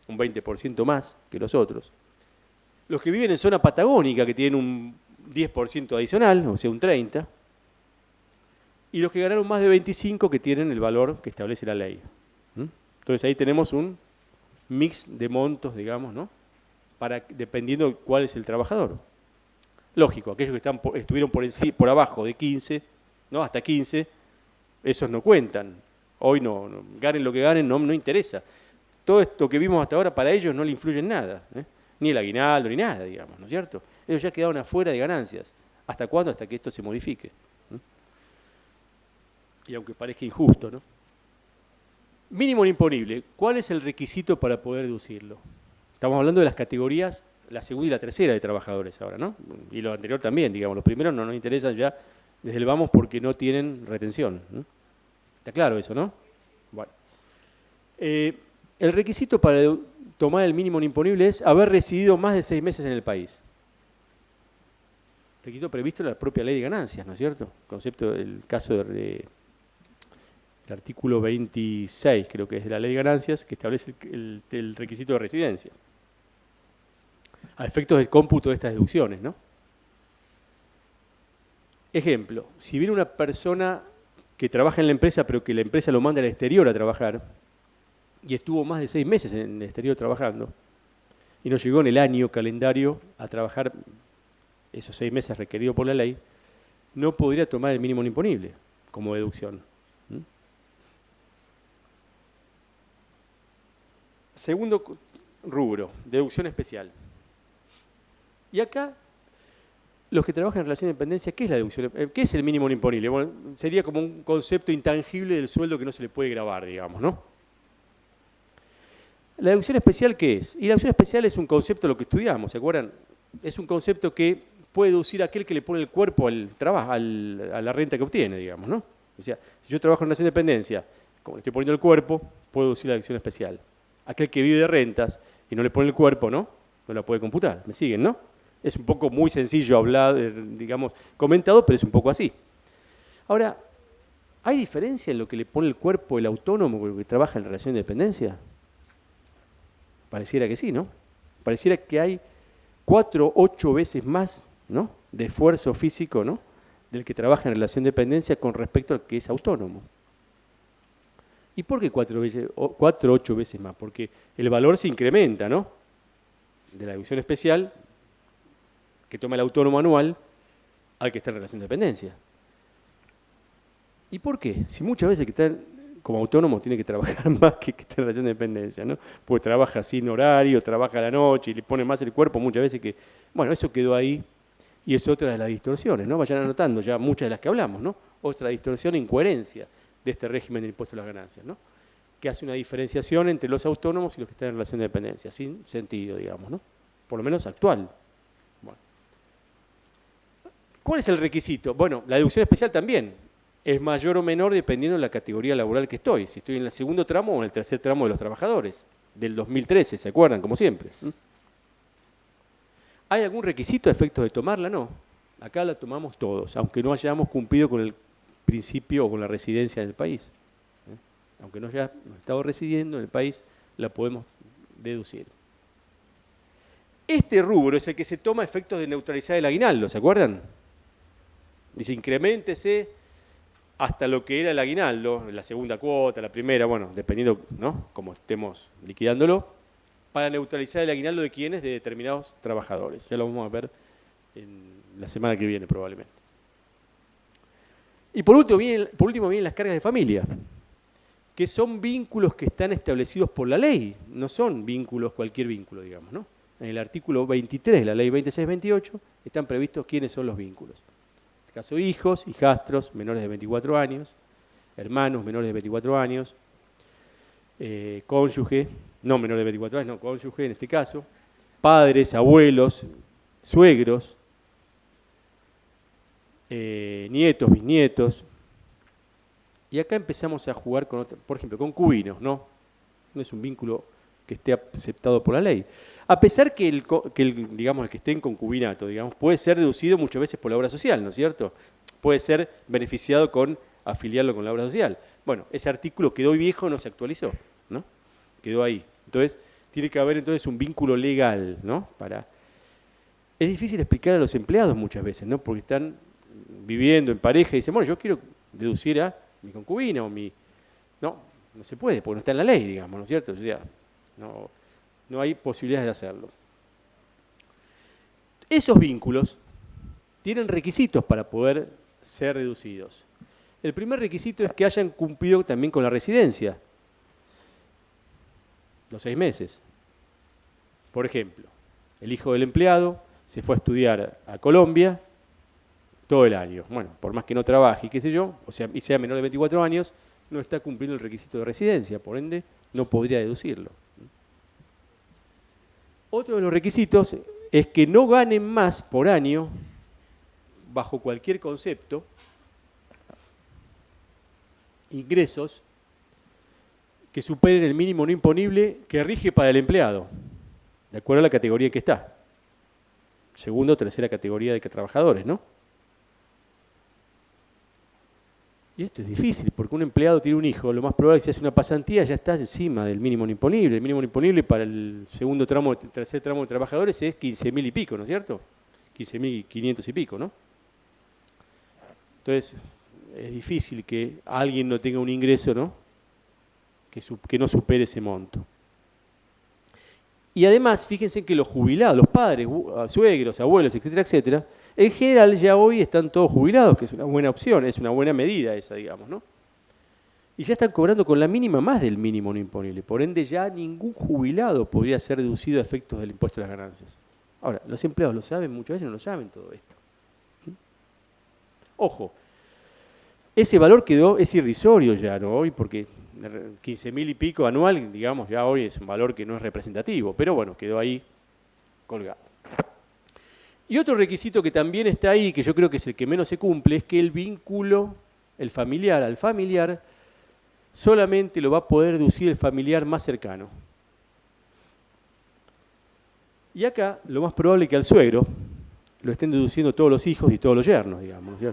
un 20% más que los otros. Los que viven en zona patagónica, que tienen un 10% adicional, o sea, un 30%, y los que ganaron más de 25, que tienen el valor que establece la ley. Entonces ahí tenemos un mix de montos, digamos, ¿no? Dependiendo de cuál es el trabajador. Lógico, aquellos que estuvieron por abajo de 15, ¿no? Hasta 15, esos no cuentan. Hoy no ganen lo que ganen, no interesa. Todo esto que vimos hasta ahora para ellos no le influye en nada, ¿eh? Ni el aguinaldo, ni nada, digamos, ¿no es cierto? Ellos ya quedaron afuera de ganancias. ¿Hasta cuándo? Hasta que esto se modifique. Y aunque parezca injusto, ¿no? Mínimo no imponible. ¿Cuál es el requisito para poder deducirlo? Estamos hablando de las categorías, la segunda y la tercera de trabajadores ahora, ¿no? Y lo anterior también, digamos. Los primeros no nos interesan ya desde el vamos porque no tienen retención, ¿no? ¿Está claro eso, no? Bueno. El requisito para tomar el mínimo no imponible es haber residido más de 6 meses en el país. Requisito previsto en la propia ley de ganancias, ¿no es cierto? El caso del artículo 26, creo que es de la ley de ganancias, que establece el requisito de residencia. A efectos del cómputo de estas deducciones, ¿no? Ejemplo, si viene una persona que trabaja en la empresa, pero que la empresa lo manda al exterior a trabajar, y estuvo más de 6 meses en el exterior trabajando, y no llegó en el año calendario a trabajar esos 6 meses requeridos por la ley, no podría tomar el mínimo no imponible como deducción. Segundo rubro, deducción especial. Y acá, los que trabajan en relación de dependencia, ¿qué es la deducción? ¿Qué es el mínimo no imponible? Bueno, sería como un concepto intangible del sueldo que no se le puede gravar, digamos, ¿no? ¿La deducción especial qué es? Y la deducción especial es un concepto, lo que estudiamos, ¿se acuerdan? Es un concepto que puede deducir aquel que le pone el cuerpo al trabajo, a la renta que obtiene, digamos, ¿no? O sea, si yo trabajo en relación de dependencia, como le estoy poniendo el cuerpo, puedo deducir la deducción especial. Aquel que vive de rentas y no le pone el cuerpo, ¿no? No la puede computar. ¿Me siguen, no? Es un poco muy sencillo hablar, digamos, comentado, pero es un poco así. Ahora, ¿hay diferencia en lo que le pone el cuerpo el autónomo con el que trabaja en relación de dependencia? Pareciera que sí, ¿no? Pareciera que hay 4, 8 veces más, ¿no?, de esfuerzo físico, ¿no?, del que trabaja en relación de dependencia con respecto al que es autónomo. ¿Y por qué 4 o 8 veces más? Porque el valor se incrementa, ¿no?, de la deducción especial que toma el autónomo anual al que está en relación de dependencia. ¿Y por qué? Si muchas veces que está como autónomo tiene que trabajar más que está en relación de dependencia, ¿no? Porque trabaja sin horario, trabaja a la noche y le pone más el cuerpo muchas veces que... Bueno, eso quedó ahí y es otra de las distorsiones, ¿no? Vayan anotando ya muchas de las que hablamos, ¿no? Otra distorsión e incoherencia de este régimen del impuesto a las ganancias, ¿no?, que hace una diferenciación entre los autónomos y los que están en relación de dependencia, sin sentido, digamos, ¿no? Por lo menos actual. Bueno. ¿Cuál es el requisito? Bueno, la deducción especial también es mayor o menor dependiendo de la categoría laboral que estoy. Si estoy en el segundo tramo o en el tercer tramo de los trabajadores, del 2013, ¿se acuerdan? Como siempre. ¿Hay algún requisito a efectos de tomarla? No. Acá la tomamos todos, aunque no hayamos cumplido con el principio o con la residencia en el país. Aunque no hayamos estado residiendo en el país, la podemos deducir. Este rubro es el que se toma a efectos de neutralizar el aguinaldo, ¿se acuerdan? Dice, increméntese hasta lo que era el aguinaldo, la segunda cuota, la primera, bueno, dependiendo, ¿no?, cómo estemos liquidándolo, para neutralizar el aguinaldo de quienes, de determinados trabajadores. Ya lo vamos a ver en la semana que viene probablemente. Y por último vienen las cargas de familia, que son vínculos que están establecidos por la ley, no son vínculos, cualquier vínculo, digamos, ¿no? En el artículo 23 de la ley 2628 están previstos quiénes son los vínculos. En este caso, hijos, hijastros menores de 24 años, hermanos menores de 24 años, cónyuge, no menores de 24 años, no, cónyuge en este caso, padres, abuelos, suegros, nietos, bisnietos. Y acá empezamos a jugar con, por ejemplo, concubinos, ¿no? No es un vínculo que esté aceptado por la ley. A pesar que digamos, el que esté en concubinato, digamos, puede ser deducido muchas veces por la obra social, ¿no es cierto? Puede ser beneficiado con afiliarlo con la obra social. Bueno, ese artículo quedó viejo, no se actualizó, ¿no? Quedó ahí. Entonces, tiene que haber entonces un vínculo legal, ¿no? Es difícil explicar a los empleados muchas veces, ¿no? Porque están viviendo en pareja y dicen, bueno, yo quiero deducir a mi concubina o mi... No se puede, porque no está en la ley, digamos, ¿no es cierto? O sea, no hay posibilidades de hacerlo. Esos vínculos tienen requisitos para poder ser deducidos. El primer requisito es que hayan cumplido también con la residencia, los 6 meses. Por ejemplo, el hijo del empleado se fue a estudiar a Colombia todo el año. Bueno, por más que no trabaje y qué sé yo, o sea, y sea menor de 24 años, no está cumpliendo el requisito de residencia, por ende, no podría deducirlo. Otro de los requisitos es que no ganen más por año, bajo cualquier concepto, ingresos que superen el mínimo no imponible que rige para el empleado, de acuerdo a la categoría en que está. Segunda o tercera categoría de trabajadores, ¿no? Y esto es difícil, porque un empleado tiene un hijo, lo más probable es que si hace una pasantía ya está encima del mínimo no imponible. El mínimo no imponible para el segundo tramo, el tercer tramo de trabajadores es 15.000 y pico, ¿no es cierto? 15.500 y pico, ¿no? Entonces, es difícil que alguien no tenga un ingreso, ¿no?, que no supere ese monto. Y además, fíjense que los jubilados, los padres, suegros, abuelos, etcétera, etcétera, En general, ya hoy están todos jubilados, que es una buena opción, es una buena medida esa, digamos, ¿no? Y ya están cobrando con la mínima más del mínimo no imponible. Por ende, ya ningún jubilado podría ser deducido a efectos del impuesto a las ganancias. Ahora, los empleados lo saben, muchas veces no lo saben todo esto. Ojo, ese valor es irrisorio ya, ¿no? Hoy, porque 15.000 y pico anual, digamos, ya hoy es un valor que no es representativo, pero bueno, quedó ahí colgado. Y otro requisito que también está ahí, que yo creo que es el que menos se cumple, es que el vínculo, el familiar al familiar, solamente lo va a poder deducir el familiar más cercano. Y acá, lo más probable es que al suegro lo estén deduciendo todos los hijos y todos los yernos, digamos. ¿Sí?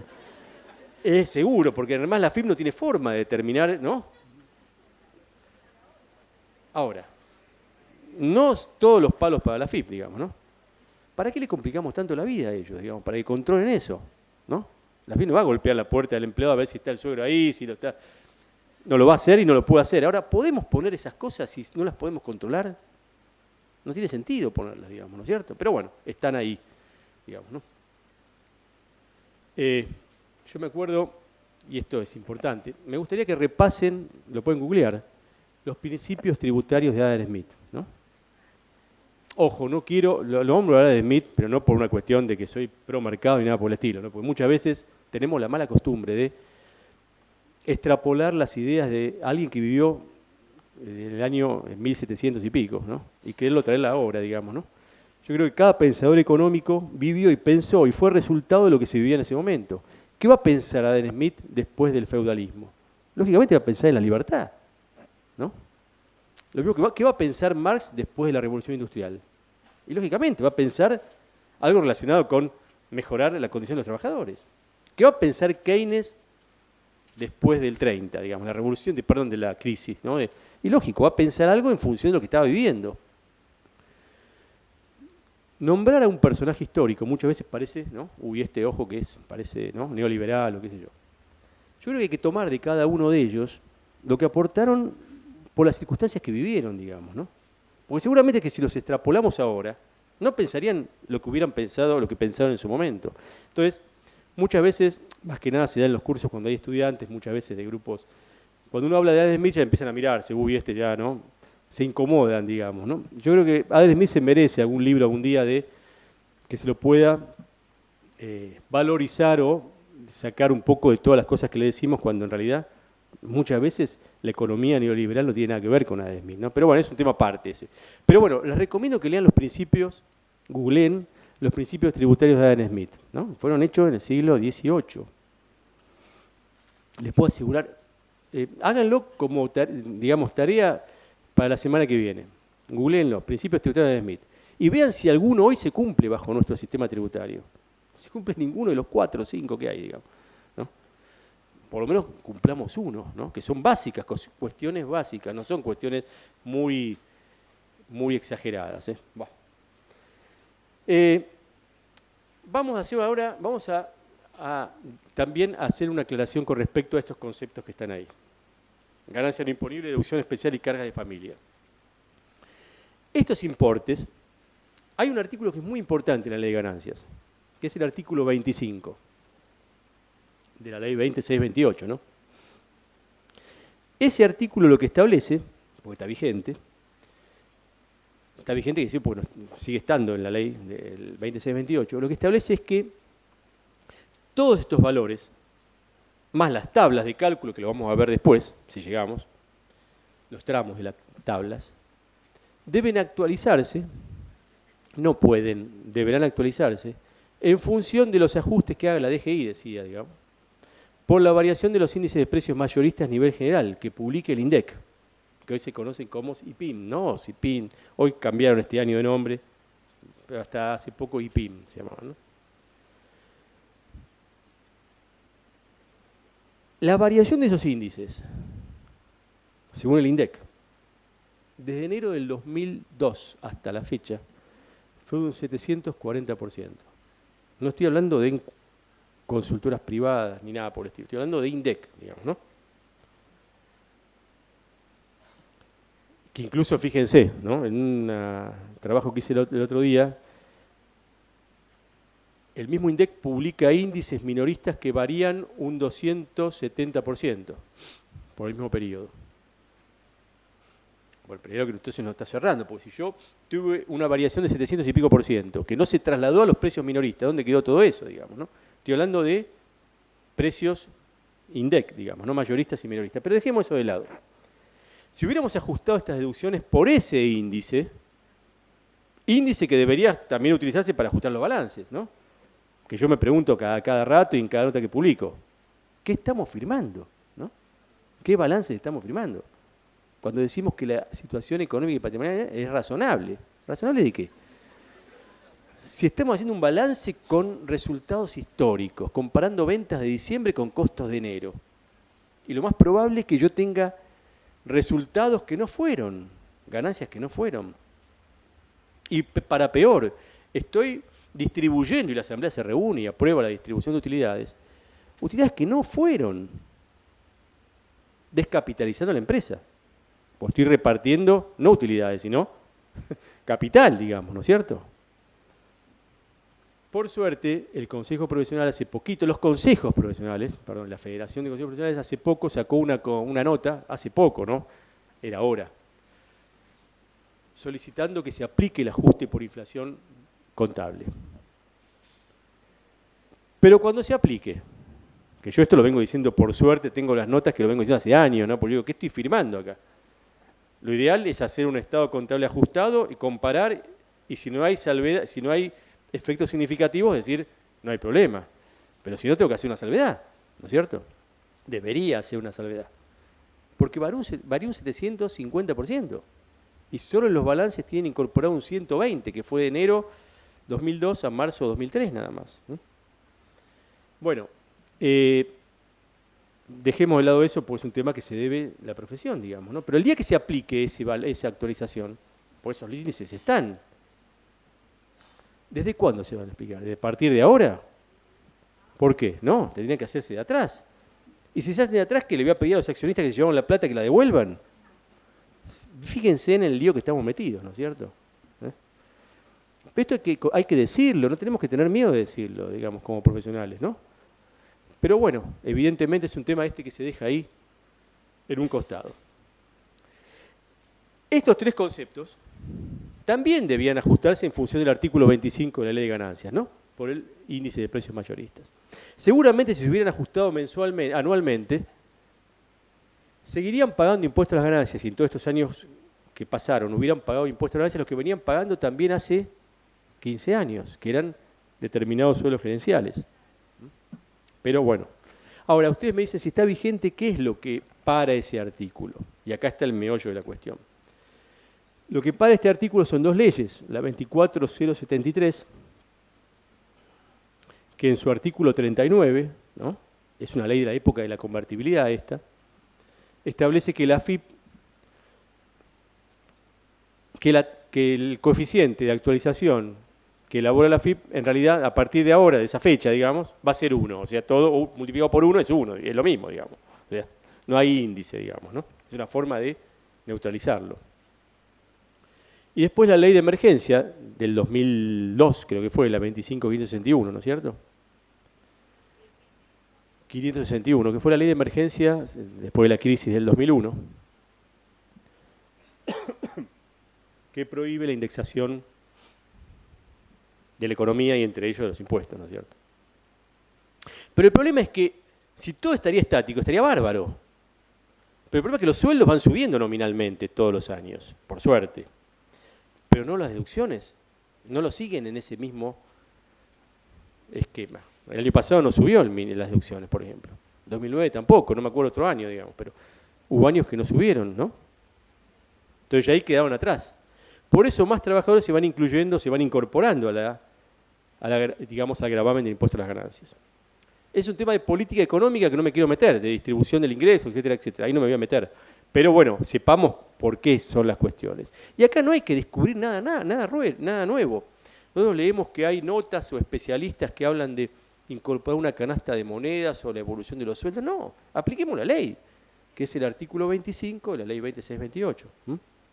Es seguro, porque además la FIP no tiene forma de determinar, ¿no? Ahora, no todos los palos para la FIP, digamos, ¿no? ¿Para qué le complicamos tanto la vida a ellos, digamos? Para que controlen eso, ¿no? La FIP no va a golpear la puerta del empleado a ver si está el suegro ahí, si lo está... No lo va a hacer y no lo puede hacer. Ahora, ¿podemos poner esas cosas si no las podemos controlar? No tiene sentido ponerlas, digamos, ¿no es cierto? Pero bueno, están ahí, digamos, ¿no? Yo me acuerdo, y esto es importante, me gustaría que repasen, lo pueden googlear, los principios tributarios de Adam Smith, ¿no? Ojo, no quiero, lo nombro a Adam Smith, pero no por una cuestión de que soy pro mercado ni nada por el estilo, ¿no? Porque muchas veces tenemos la mala costumbre de extrapolar las ideas de alguien que vivió en el año 1700 y pico, ¿no? Y quererlo traer a la obra, digamos, ¿no? Yo creo que cada pensador económico vivió y pensó y fue resultado de lo que se vivía en ese momento. ¿Qué va a pensar Adam Smith después del feudalismo? Lógicamente va a pensar en la libertad, ¿no? Lo mismo ¿qué va a pensar Marx después de la Revolución Industrial? Y lógicamente va a pensar algo relacionado con mejorar la condición de los trabajadores. ¿Qué va a pensar Keynes después del 30, digamos, la revolución, de la crisis, ¿no? Y lógico, va a pensar algo en función de lo que estaba viviendo. Nombrar a un personaje histórico muchas veces parece, ¿no? Uy, este ojo que es, parece, ¿no? Neoliberal o qué sé yo. Yo creo que hay que tomar de cada uno de ellos lo que aportaron por las circunstancias que vivieron, digamos, ¿no? Porque seguramente que si los extrapolamos ahora, no pensarían lo que hubieran pensado, lo que pensaron en su momento. Entonces, muchas veces, más que nada se da en los cursos cuando hay estudiantes, muchas veces de grupos, cuando uno habla de Adam Smith ya empiezan a mirarse, uy, este ya, ¿no? Se incomodan, digamos, ¿no? Yo creo que Adam Smith se merece algún libro algún día de que se lo pueda valorizar o sacar un poco de todas las cosas que le decimos cuando en realidad muchas veces la economía neoliberal no tiene nada que ver con Adam Smith, ¿no? Pero bueno, es un tema aparte ese. Pero bueno, les recomiendo que lean los principios, googleen los principios tributarios de Adam Smith, ¿no? Fueron hechos en el siglo XVIII. Les puedo asegurar, háganlo como, digamos, tarea para la semana que viene. Googleenlo, principios tributarios de Adam Smith. Y vean si alguno hoy se cumple bajo nuestro sistema tributario. Si cumple ninguno de los 4 o 5 que hay, digamos, ¿no? Por lo menos cumplamos uno, ¿no? Que son básicas, cuestiones básicas, no son cuestiones muy, muy exageradas, ¿eh? Bueno. Vamos a hacer ahora, vamos a también hacer una aclaración con respecto a estos conceptos que están ahí. Ganancia no imponible, deducción especial y cargas de familia. Estos importes, hay un artículo que es muy importante en la ley de ganancias, que es el artículo 25 de la ley 2628, ¿no? Ese artículo lo que establece, porque está vigente que decir, porque sigue estando en la ley del 2628, lo que establece es que todos estos valores, más las tablas de cálculo, que lo vamos a ver después, si llegamos, los tramos de las tablas, deben actualizarse, no pueden, deberán actualizarse, en función de los ajustes que haga la DGI, decía, digamos, por la variación de los índices de precios mayoristas a nivel general, que publique el INDEC, que hoy se conocen como IPIM, ¿no? CIPIM, hoy cambiaron este año de nombre, pero hasta hace poco IPIM se llamaba, ¿no? La variación de esos índices, según el INDEC, desde enero del 2002 hasta la fecha, fue de un 740%. No estoy hablando de consultoras privadas ni nada por el estilo, estoy hablando de INDEC, digamos, ¿no? Que incluso, fíjense, ¿no? En un trabajo que hice el otro día, el mismo INDEC publica índices minoristas que varían un 270% por el mismo periodo. Por el periodo que entonces no está cerrando, porque si yo tuve una variación de 700 y pico por ciento, que no se trasladó a los precios minoristas, ¿dónde quedó todo eso, digamos, ¿no? Estoy hablando de precios INDEC, digamos, no mayoristas y minoristas. Pero dejemos eso de lado. Si hubiéramos ajustado estas deducciones por ese índice que debería también utilizarse para ajustar los balances, ¿no? Que yo me pregunto cada rato y en cada nota que publico, ¿qué estamos firmando? ¿No? ¿Qué balances estamos firmando? Cuando decimos que la situación económica y patrimonial es razonable. ¿Razonable de qué? Si estamos haciendo un balance con resultados históricos, comparando ventas de diciembre con costos de enero, y lo más probable es que yo tenga resultados que no fueron, ganancias que no fueron. Y para peor, estoy distribuyendo, y la Asamblea se reúne y aprueba la distribución de utilidades que no fueron, descapitalizando la empresa. O estoy repartiendo, no utilidades, sino capital, digamos, ¿no es cierto? Por suerte, el Consejo Profesional hace poquito, los consejos profesionales, perdón, la Federación de Consejos Profesionales hace poco sacó una nota, hace poco, ¿no? Era ahora, solicitando que se aplique el ajuste por inflación contable. Pero cuando se aplique, que yo esto lo vengo diciendo por suerte, tengo las notas que lo vengo diciendo hace años, ¿no? Porque digo, ¿qué estoy firmando acá? Lo ideal es hacer un estado contable ajustado y comparar, y si no hay salvedad, si no hay efectos significativos, es decir, no hay problema. Pero si no, tengo que hacer una salvedad, ¿no es cierto? Debería hacer una salvedad. Porque varía un 750%. Y solo en los balances tienen incorporado un 120%, que fue de enero 2002 a marzo 2003 nada más. Bueno, dejemos de lado eso porque es un tema que se debe a la profesión, digamos, ¿no? Pero el día que se aplique esa actualización, por esos índices están. ¿Desde cuándo se van a explicar? ¿De partir de ahora? ¿Por qué? No, tendrían que hacerse de atrás. Y si se hacen de atrás, ¿qué le voy a pedir a los accionistas que se llevaron la plata que la devuelvan? Fíjense en el lío que estamos metidos, ¿no es cierto? Esto hay que decirlo, no tenemos que tener miedo de decirlo, digamos, como profesionales, ¿no? Pero bueno, evidentemente es un tema que se deja ahí en un costado. Estos tres conceptos también debían ajustarse en función del artículo 25 de la Ley de Ganancias, ¿no? Por el índice de precios mayoristas. Seguramente si se hubieran ajustado anualmente, seguirían pagando impuestos a las ganancias, y en todos estos años que pasaron hubieran pagado impuestos a las ganancias los que venían pagando también hace 15 años, que eran determinados suelos gerenciales. Pero bueno, ahora ustedes me dicen si está vigente, ¿qué es lo que para ese artículo? Y acá está el meollo de la cuestión. Lo que para este artículo son dos leyes, la 24073, que en su artículo 39, ¿no? Es una ley de la época de la convertibilidad esta, establece que la AFIP, que el coeficiente de actualización que elabora la AFIP, en realidad, a partir de ahora, de esa fecha, digamos, va a ser 1. O sea, todo multiplicado por 1 es 1, y es lo mismo, digamos. O sea, no hay índice, digamos, ¿no? Es una forma de neutralizarlo. Y después la ley de emergencia del 2002, creo que fue, la 25.561, ¿no es cierto? 561, que fue la ley de emergencia después de la crisis del 2001, que prohíbe la indexación de la economía y entre ellos de los impuestos, ¿no es cierto? Pero el problema es que si todo estaría estático, estaría bárbaro. Pero el problema es que los sueldos van subiendo nominalmente todos los años, por suerte. Pero no las deducciones, no lo siguen en ese mismo esquema. El año pasado no subió las deducciones, por ejemplo. 2009 tampoco, no me acuerdo otro año, digamos, pero hubo años que no subieron, ¿no? Entonces ya ahí quedaron atrás. Por eso más trabajadores se van incluyendo, se van incorporando digamos, al gravamen del impuesto a las ganancias. Es un tema de política económica que no me quiero meter, de distribución del ingreso, etcétera, etcétera. Ahí no me voy a meter. Pero bueno, sepamos por qué son las cuestiones. Y acá no hay que descubrir nada nuevo. Nosotros leemos que hay notas o especialistas que hablan de incorporar una canasta de monedas o la evolución de los sueldos. No, apliquemos la ley, que es el artículo 25 de la ley 2628,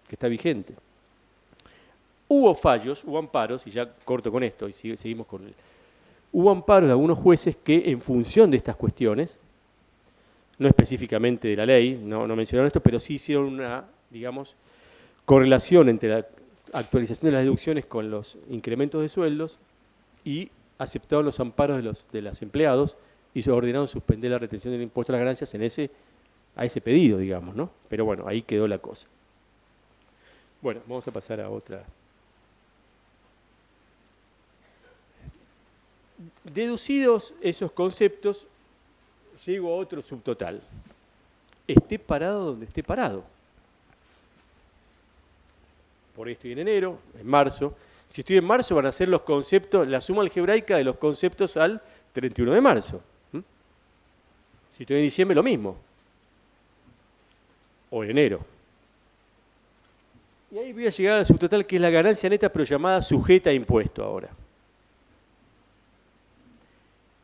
que está vigente. Hubo fallos, hubo amparos, y ya corto con esto y seguimos hubo amparos de algunos jueces que, en función de estas cuestiones, no específicamente de la ley, no mencionaron esto, pero sí hicieron una, digamos, correlación entre la actualización de las deducciones con los incrementos de sueldos y aceptaron los amparos de los empleados y se ordenaron suspender la retención del impuesto a las ganancias a ese pedido, digamos, ¿no? Pero bueno, ahí quedó la cosa. Bueno, vamos a pasar a otra. Deducidos esos conceptos, llego a otro subtotal. Esté parado donde esté parado. Por ahí estoy en enero, en marzo. Si estoy en marzo van a ser los conceptos, la suma algebraica de los conceptos al 31 de marzo. Si estoy en diciembre, lo mismo. O en enero. Y ahí voy a llegar al subtotal, que es la ganancia neta, pero llamada sujeta a impuesto ahora.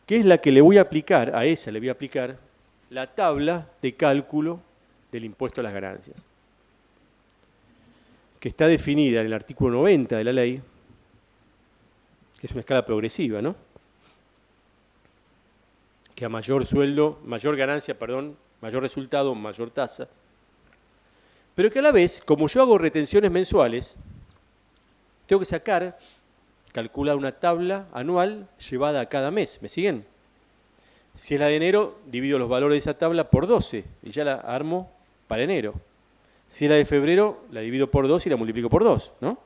Que es la que le voy a aplicar, a esa le voy a aplicar, la tabla de cálculo del impuesto a las ganancias, que está definida en el artículo 90 de la ley, que es una escala progresiva, ¿no? Que a mayor sueldo, mayor ganancia, perdón, mayor resultado, mayor tasa. Pero que a la vez, como yo hago retenciones mensuales, tengo que sacar, calcular una tabla anual llevada a cada mes. ¿Me siguen? Si es la de enero, divido los valores de esa tabla por 12 y ya la armo para enero. Si es la de febrero, la divido por 2 y la multiplico por 2, ¿no?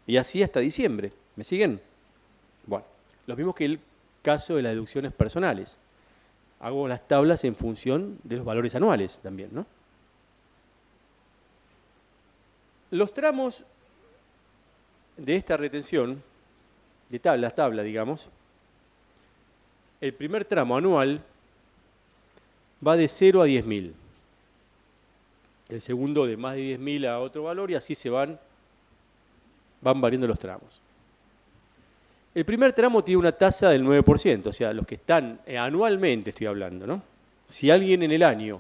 Y así hasta diciembre. ¿Me siguen? Bueno, lo mismo que el caso de las deducciones personales. Hago las tablas en función de los valores anuales también, ¿no? Los tramos de esta retención, de tabla, digamos, el primer tramo anual va de 0 a 10.000. El segundo de más de 10.000 a otro valor y así se van variando los tramos. El primer tramo tiene una tasa del 9%, o sea, los que están anualmente, estoy hablando, ¿no? Si alguien en el año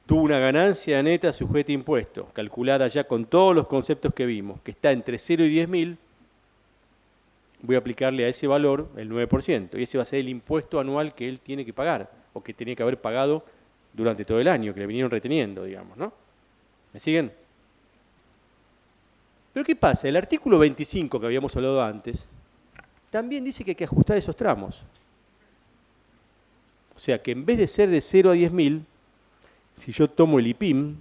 tuvo una ganancia neta sujeta a impuesto, calculada ya con todos los conceptos que vimos, que está entre 0 y 10.000, voy a aplicarle a ese valor el 9%, y ese va a ser el impuesto anual que él tiene que pagar, o que tenía que haber pagado durante todo el año, que le vinieron reteniendo, digamos, ¿no? ¿Me siguen? Pero ¿qué pasa? El artículo 25 que habíamos hablado antes, también dice que hay que ajustar esos tramos. O sea, que en vez de ser de 0 a 10.000, si yo tomo el IPIM,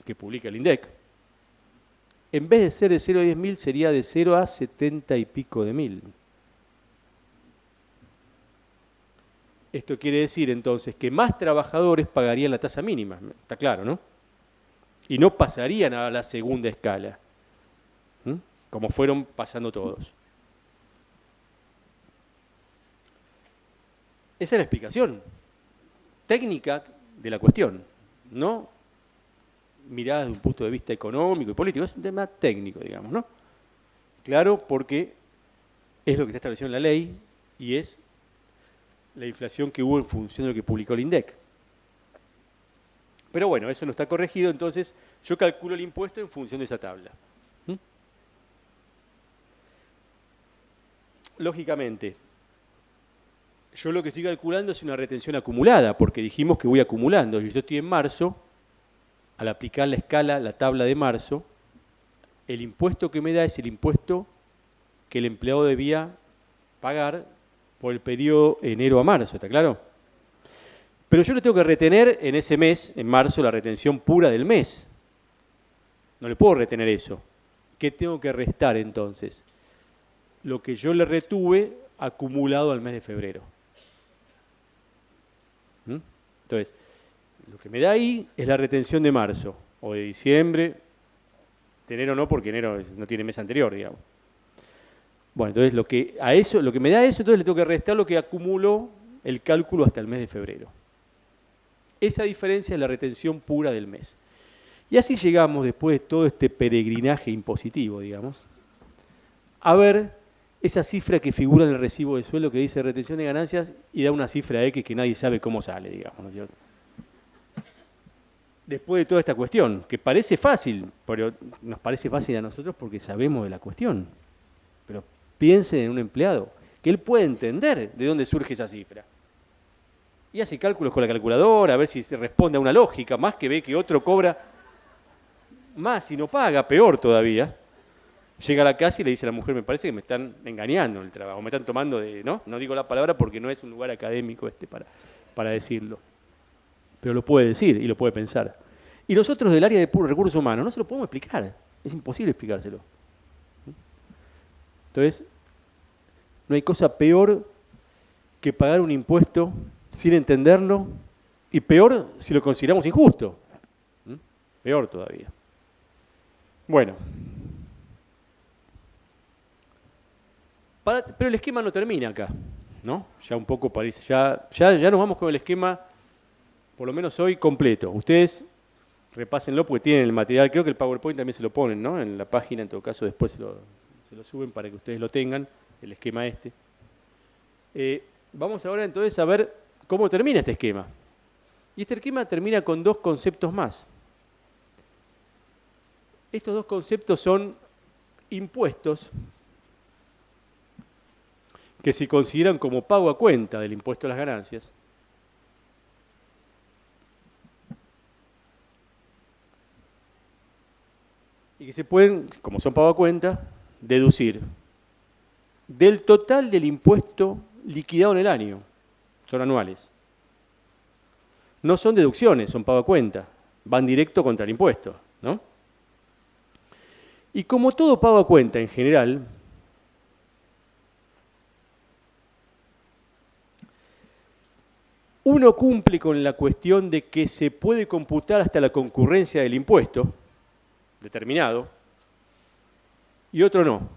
que publica el INDEC, en vez de ser de 0 a 10.000, sería de 0 a 70 y pico de mil. Esto quiere decir entonces que más trabajadores pagarían la tasa mínima, está claro, ¿no? Y no pasarían a la segunda escala, como fueron pasando todos. Esa es la explicación técnica de la cuestión, no mirada desde un punto de vista económico y político, es un tema técnico, digamos, ¿no? Claro, porque es lo que está establecido en la ley y es la inflación que hubo en función de lo que publicó el INDEC. Pero bueno, eso no está corregido, entonces yo calculo el impuesto en función de esa tabla. Lógicamente, yo lo que estoy calculando es una retención acumulada, porque dijimos que voy acumulando. Y yo estoy en marzo, al aplicar la escala, la tabla de marzo, el impuesto que me da es el impuesto que el empleado debía pagar por el periodo enero a marzo, ¿está claro? Pero yo le tengo que retener en ese mes, en marzo, la retención pura del mes. No le puedo retener eso. ¿Qué tengo que restar entonces? Lo que yo le retuve acumulado al mes de febrero. Entonces, lo que me da ahí es la retención de marzo, o de diciembre, de enero no, porque enero no tiene mes anterior, digamos. Bueno, entonces lo que me da eso, entonces le tengo que restar lo que acumuló el cálculo hasta el mes de febrero. Esa diferencia es la retención pura del mes. Y así llegamos, después de todo este peregrinaje impositivo, digamos, a ver esa cifra que figura en el recibo de sueldo que dice retención de ganancias y da una cifra X que nadie sabe cómo sale, digamos, ¿no es cierto? Después de toda esta cuestión, que parece fácil, pero nos parece fácil a nosotros porque sabemos de la cuestión. Pero piensen en un empleado que él pueda entender de dónde surge esa cifra. Y hace cálculos con la calculadora, a ver si se responde a una lógica, más que ve que otro cobra más y no paga, peor todavía. Llega a la casa y le dice a la mujer, me parece que me están engañando en el trabajo, me están tomando de... No digo la palabra porque no es un lugar académico para decirlo. Pero lo puede decir y lo puede pensar. Y nosotros del área de recursos humanos no se lo podemos explicar. Es imposible explicárselo. Entonces, no hay cosa peor que pagar un impuesto sin entenderlo y peor si lo consideramos injusto. Peor todavía. Bueno. Pero el esquema no termina acá, ¿no? Ya un poco parece, ya nos vamos con el esquema, por lo menos hoy, completo. Ustedes repásenlo porque tienen el material, creo que el PowerPoint también se lo ponen, ¿no? En la página, en todo caso, después se lo suben para que ustedes lo tengan, el esquema este. Vamos ahora entonces a ver cómo termina este esquema. Y este esquema termina con dos conceptos más. Estos dos conceptos son impuestos que se consideran como pago a cuenta del impuesto a las ganancias, y que se pueden, como son pago a cuenta, deducir del total del impuesto liquidado en el año. Son anuales. No son deducciones, son pago a cuenta. Van directo contra el impuesto, ¿no? Y como todo pago a cuenta en general, uno cumple con la cuestión de que se puede computar hasta la concurrencia del impuesto determinado y otro no,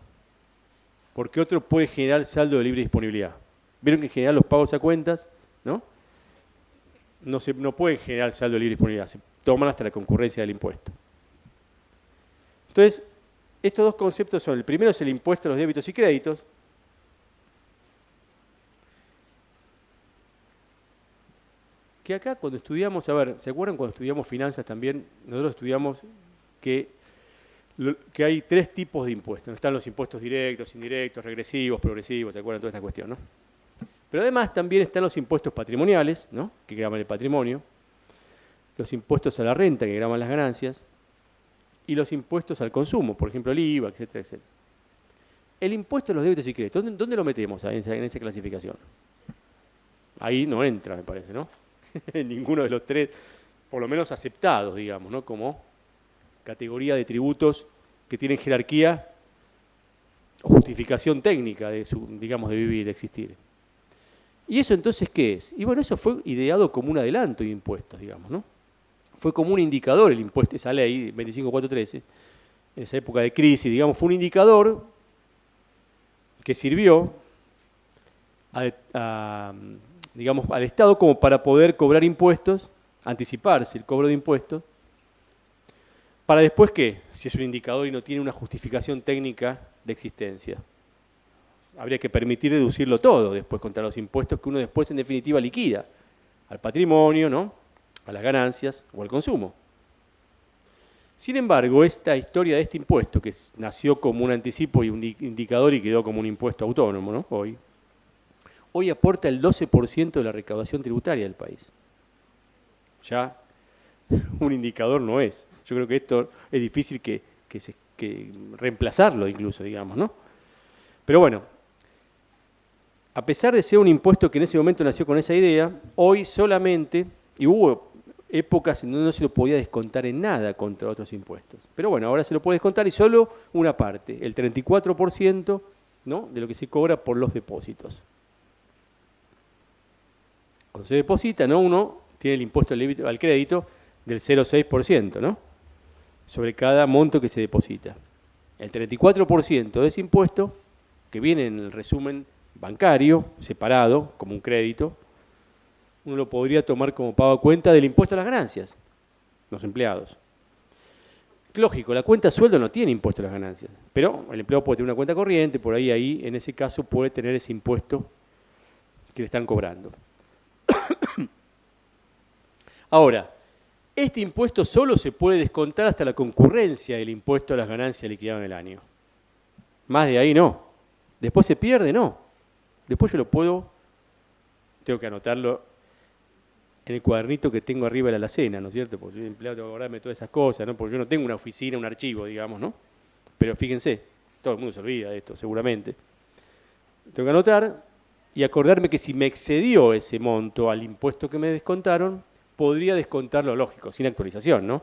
porque otro puede generar saldo de libre disponibilidad. Vieron que en general los pagos a cuentas, ¿no? No pueden generar saldo de libre disponibilidad, se toman hasta la concurrencia del impuesto. Entonces, estos dos conceptos son, el primero es el impuesto a los débitos y créditos, que acá cuando estudiamos, a ver, ¿se acuerdan cuando estudiamos finanzas también? Nosotros estudiamos que hay tres tipos de impuestos. Están los impuestos directos, indirectos, regresivos, progresivos, ¿se acuerdan de toda esta cuestión, no? Pero además también están los impuestos patrimoniales, ¿no? Que graban el patrimonio, los impuestos a la renta, que graban las ganancias, y los impuestos al consumo, por ejemplo el IVA, etcétera, etcétera. El impuesto a los débitos y créditos, ¿dónde lo metemos en esa clasificación? Ahí no entra, me parece, ¿no? En ninguno de los tres, por lo menos aceptados, digamos, ¿no? Como categoría de tributos que tienen jerarquía o justificación técnica de su, digamos, de vivir, de existir. ¿Y eso entonces qué es? Y bueno, eso fue ideado como un adelanto de impuestos, digamos, ¿no? Fue como un indicador el impuesto, esa ley 25413, en esa época de crisis, digamos, fue un indicador que sirvió digamos, al Estado como para poder cobrar impuestos, anticiparse el cobro de impuestos, para después ¿qué? Si es un indicador y no tiene una justificación técnica de existencia. Habría que permitir deducirlo todo después contra los impuestos que uno después en definitiva liquida, al patrimonio, ¿no? A las ganancias o al consumo. Sin embargo, esta historia de este impuesto, que nació como un anticipo y un indicador y quedó como un impuesto autónomo, ¿no? Hoy aporta el 12% de la recaudación tributaria del país. Ya un indicador no es. Yo creo que esto es difícil que reemplazarlo incluso, digamos, ¿no? Pero bueno, a pesar de ser un impuesto que en ese momento nació con esa idea, hoy solamente, y hubo épocas en donde no se lo podía descontar en nada contra otros impuestos. Pero bueno, ahora se lo puede descontar y solo una parte, el 34%, ¿no? De lo que se cobra por los depósitos. Cuando se deposita, ¿no? Uno tiene el impuesto al crédito del 0,6%, ¿no? Sobre cada monto que se deposita. El 34% de ese impuesto, que viene en el resumen bancario, separado, como un crédito, uno lo podría tomar como pago a cuenta del impuesto a las ganancias, los empleados. Lógico, la cuenta sueldo no tiene impuesto a las ganancias, pero el empleado puede tener una cuenta corriente, por ahí, en ese caso puede tener ese impuesto que le están cobrando. Ahora, este impuesto solo se puede descontar hasta la concurrencia del impuesto a las ganancias liquidado en el año. Más de ahí no. Después se pierde, no. después yo lo puedo, tengo que anotarlo en el cuadernito que tengo arriba de la alacena, ¿no es cierto? Porque soy empleado, tengo que acordarme de todas esas cosas, ¿no? Porque yo no tengo una oficina, un archivo, digamos, ¿no? Pero fíjense, todo el mundo se olvida de esto, seguramente. Tengo que anotar y acordarme que si me excedió ese monto al impuesto que me descontaron, podría descontarlo, lógico, sin actualización, ¿no?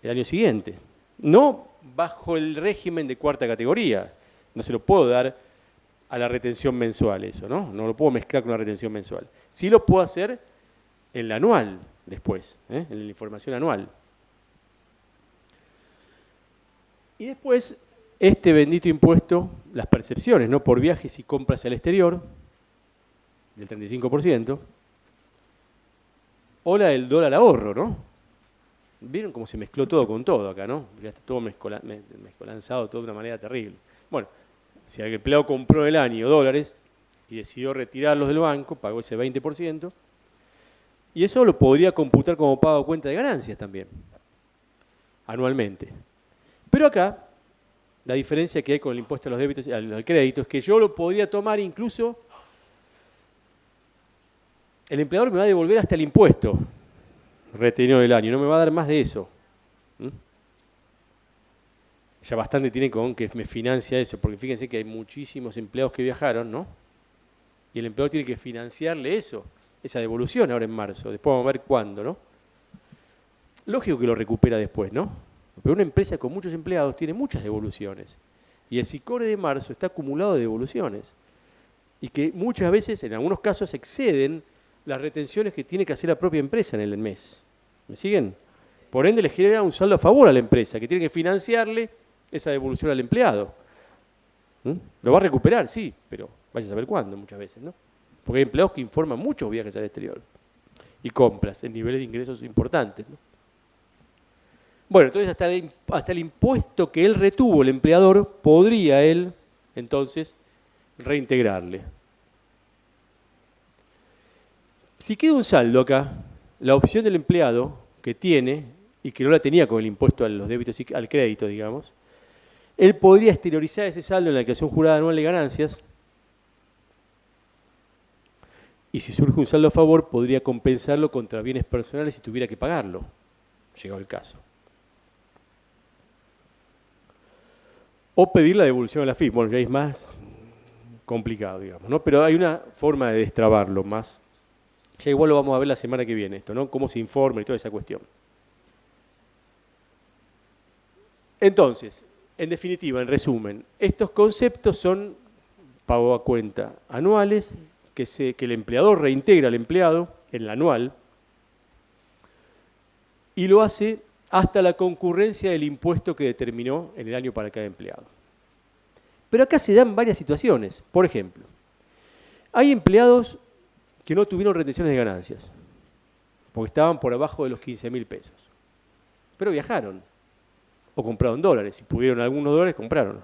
El año siguiente. No bajo el régimen de cuarta categoría. No se lo puedo dar a la retención mensual eso, ¿no? No lo puedo mezclar con la retención mensual. Sí lo puedo hacer en la anual después, en la información anual. Y después, este bendito impuesto, las percepciones, ¿no? Por viajes y compras al exterior, del 35%, o la del dólar ahorro, ¿no? ¿Vieron cómo se mezcló todo con todo acá, no? Ya está todo mezcolanzado todo de una manera terrible. Bueno, si el empleado compró el año dólares y decidió retirarlos del banco, pagó ese 20%, y eso lo podría computar como pago de cuenta de ganancias también, anualmente. Pero acá, la diferencia que hay con el impuesto a los débitos y al crédito es que yo lo podría tomar incluso, el empleador me va a devolver hasta el impuesto retenido del año, no me va a dar más de eso. Ya bastante tiene con que me financia eso, porque fíjense que hay muchísimos empleados que viajaron, ¿no? Y el empleador tiene que financiarle eso, esa devolución ahora en marzo, después vamos a ver cuándo, ¿no? Lógico que lo recupera después, ¿no? Pero una empresa con muchos empleados tiene muchas devoluciones. Y el SICORE de marzo está acumulado de devoluciones. Y que muchas veces, en algunos casos, exceden las retenciones que tiene que hacer la propia empresa en el mes. ¿Me siguen? Por ende, le genera un saldo a favor a la empresa, que tiene que financiarle esa devolución al empleado. Lo va a recuperar, sí, pero vaya a saber cuándo muchas veces, ¿no? Porque hay empleados que informan muchos viajes al exterior y compras en niveles de ingresos importantes, ¿no? Bueno, entonces hasta el impuesto que él retuvo, el empleador, podría él, entonces, reintegrarle. Si queda un saldo acá, la opción del empleado que tiene, y que no la tenía con el impuesto a los débitos y al crédito, digamos, él podría exteriorizar ese saldo en la declaración jurada anual de ganancias, y si surge un saldo a favor, podría compensarlo contra bienes personales si tuviera que pagarlo, llegado el caso. O pedir la devolución a la FIP. Bueno, ya es más complicado, digamos, ¿no? Pero hay una forma de destrabarlo más. Ya igual lo vamos a ver la semana que viene esto, ¿no? Cómo se informa y toda esa cuestión. Entonces, en definitiva, en resumen, estos conceptos son pago a cuenta anuales, que el empleador reintegra al empleado en la anual y lo hace hasta la concurrencia del impuesto que determinó en el año para cada empleado. Pero acá se dan varias situaciones. Por ejemplo, hay empleados que no tuvieron retenciones de ganancias, porque estaban por abajo de los 15.000 pesos, pero viajaron, o compraron dólares, si pudieron algunos dólares, compraron.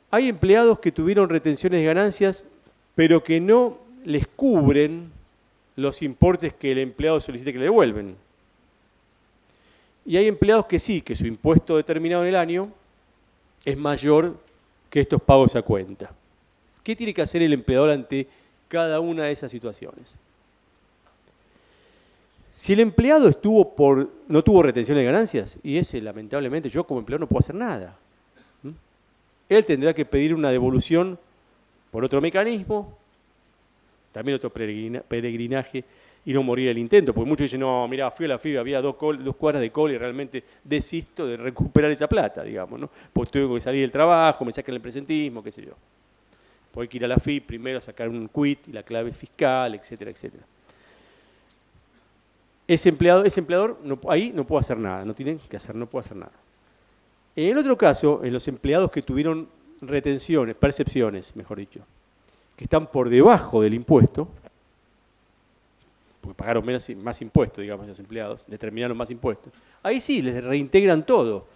Hay empleados que tuvieron retenciones de ganancias, pero que no les cubren los importes que el empleado solicite que le devuelven. Y hay empleados que sí, que su impuesto determinado en el año es mayor que estos pagos a cuenta. ¿Qué tiene que hacer el empleador ante cada una de esas situaciones? Si el empleado no tuvo retención de ganancias, y ese lamentablemente yo como empleador no puedo hacer nada, él tendrá que pedir una devolución por otro mecanismo, también otro peregrinaje, y no morir el intento, porque muchos dicen, no, mirá, fui a la FIB, había 2 cuadras de cola y realmente desisto de recuperar esa plata, digamos, ¿no? Porque tengo que salir del trabajo, me sacan el presentismo, qué sé yo. Porque hay que ir a la FIB primero a sacar un quit y la clave fiscal, etcétera, etcétera. Ese empleador ahí no puede hacer nada, no tiene que hacer, no puede hacer nada. En el otro caso, en los empleados que tuvieron retenciones, percepciones, mejor dicho, que están por debajo del impuesto, porque pagaron más impuestos, digamos, los empleados, determinaron más impuestos. Ahí sí, les reintegran todo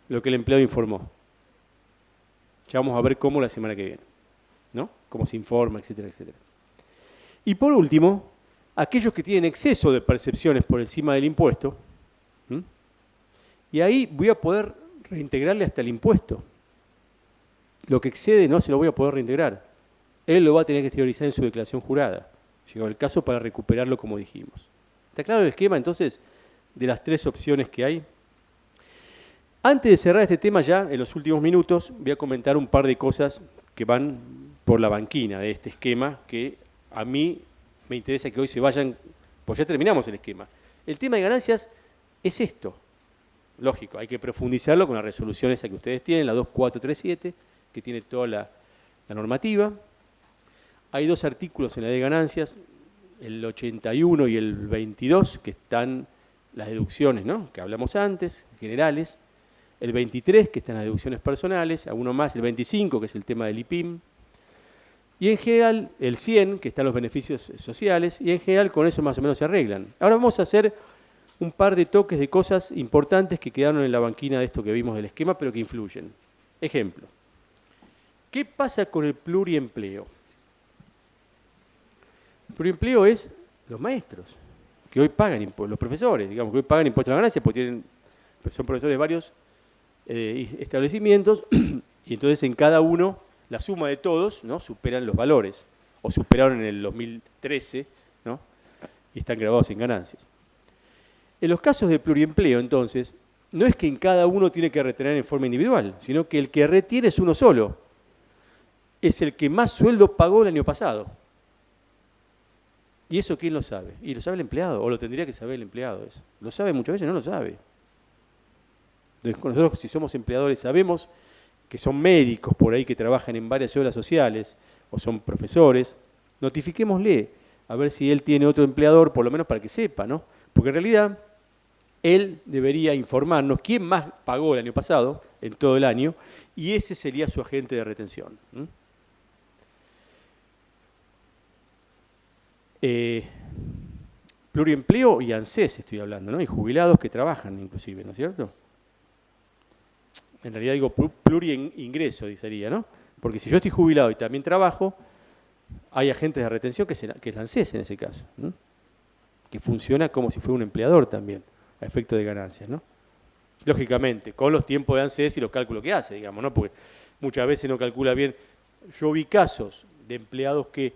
lo que el empleado informó. Ya vamos a ver cómo la semana que viene, ¿no? Cómo se informa, etcétera, etcétera. Y por último, aquellos que tienen exceso de percepciones por encima del impuesto, y ahí voy a poder reintegrarle hasta el impuesto. lo que excede no se lo voy a poder reintegrar. Él lo va a tener que exteriorizar en su declaración jurada, llegado el caso, para recuperarlo como dijimos. ¿Está claro el esquema entonces de las tres opciones que hay? Antes de cerrar este tema ya, en los últimos minutos, voy a comentar un par de cosas que van por la banquina de este esquema, que a mí me interesa que hoy se vayan, pues ya terminamos el esquema. El tema de ganancias es esto. Lógico, hay que profundizarlo con la resolución esa que ustedes tienen, la 2437, que tiene toda la normativa. Hay dos artículos en la ley de ganancias, el 81 y el 22, que están las deducciones, ¿no?, que hablamos antes, generales. El 23, que están las deducciones personales, a uno más, el 25, que es el tema del IPIM. Y en general, el 100, que están los beneficios sociales, y en general con eso más o menos se arreglan. Ahora vamos a hacer un par de toques de cosas importantes que quedaron en la banquina de esto que vimos del esquema, pero que influyen. Ejemplo, ¿qué pasa con el pluriempleo? El pluriempleo es los maestros, que hoy pagan impuestos, los profesores, digamos, que hoy pagan impuestos a la ganancia, porque son profesores de varios establecimientos, y entonces en cada uno, la suma de todos, ¿no?, superan los valores, o superaron en el 2013, ¿no?, y están grabados en ganancias. En los casos de pluriempleo, entonces, no es que en cada uno tiene que retener en forma individual, sino que el que retiene es uno solo. Es el que más sueldo pagó el año pasado. ¿Y eso quién lo sabe? Y lo sabe el empleado, o lo tendría que saber el empleado eso. Lo sabe muchas veces, no lo sabe. Entonces, nosotros, si somos empleadores, sabemos que son médicos por ahí que trabajan en varias obras sociales, o son profesores, notifiquémosle a ver si él tiene otro empleador, por lo menos para que sepa, ¿no? Porque en realidad él debería informarnos quién más pagó el año pasado, en todo el año, y ese sería su agente de retención. Pluriempleo y ANSES estoy hablando, ¿no? Y jubilados que trabajan inclusive, ¿no es cierto? En realidad digo pluriingreso, sería, ¿no? Porque si yo estoy jubilado y también trabajo, hay agentes de retención que es el ANSES en ese caso, ¿no?, que funciona como si fuera un empleador también, a efecto de ganancias, ¿no? Lógicamente, con los tiempos de ANSES y los cálculos que hace, digamos, ¿no? Porque muchas veces no calcula bien. Yo vi casos de empleados que,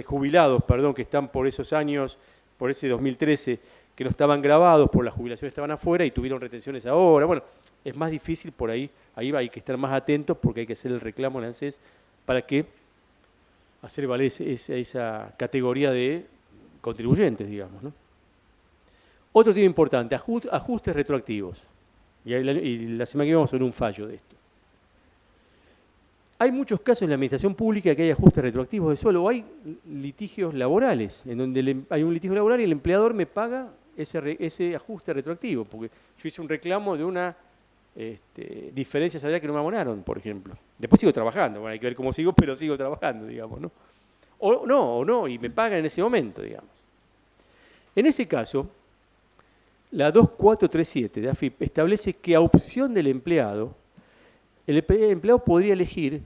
jubilados, perdón, que están por esos años, por ese 2013, que no estaban grabados por la jubilación, estaban afuera y tuvieron retenciones ahora. Bueno, es más difícil por ahí hay que estar más atentos porque hay que hacer el reclamo en ANSES para que hacer valer esa categoría de contribuyentes, digamos, ¿no? Otro tema importante, ajustes retroactivos. Y la semana que viene vamos a ver un fallo de esto. Hay muchos casos en la administración pública que hay ajustes retroactivos de sueldo, o hay litigios laborales, en donde hay un litigio laboral y el empleador me paga ese ajuste retroactivo, porque yo hice un reclamo de una diferencia salarial que no me abonaron, por ejemplo. Después sigo trabajando, bueno, hay que ver cómo sigo, pero sigo trabajando, digamos, ¿no? O no, y me pagan en ese momento, digamos. En ese caso, la 2437 de AFIP establece que a opción del empleado, el empleado podría elegir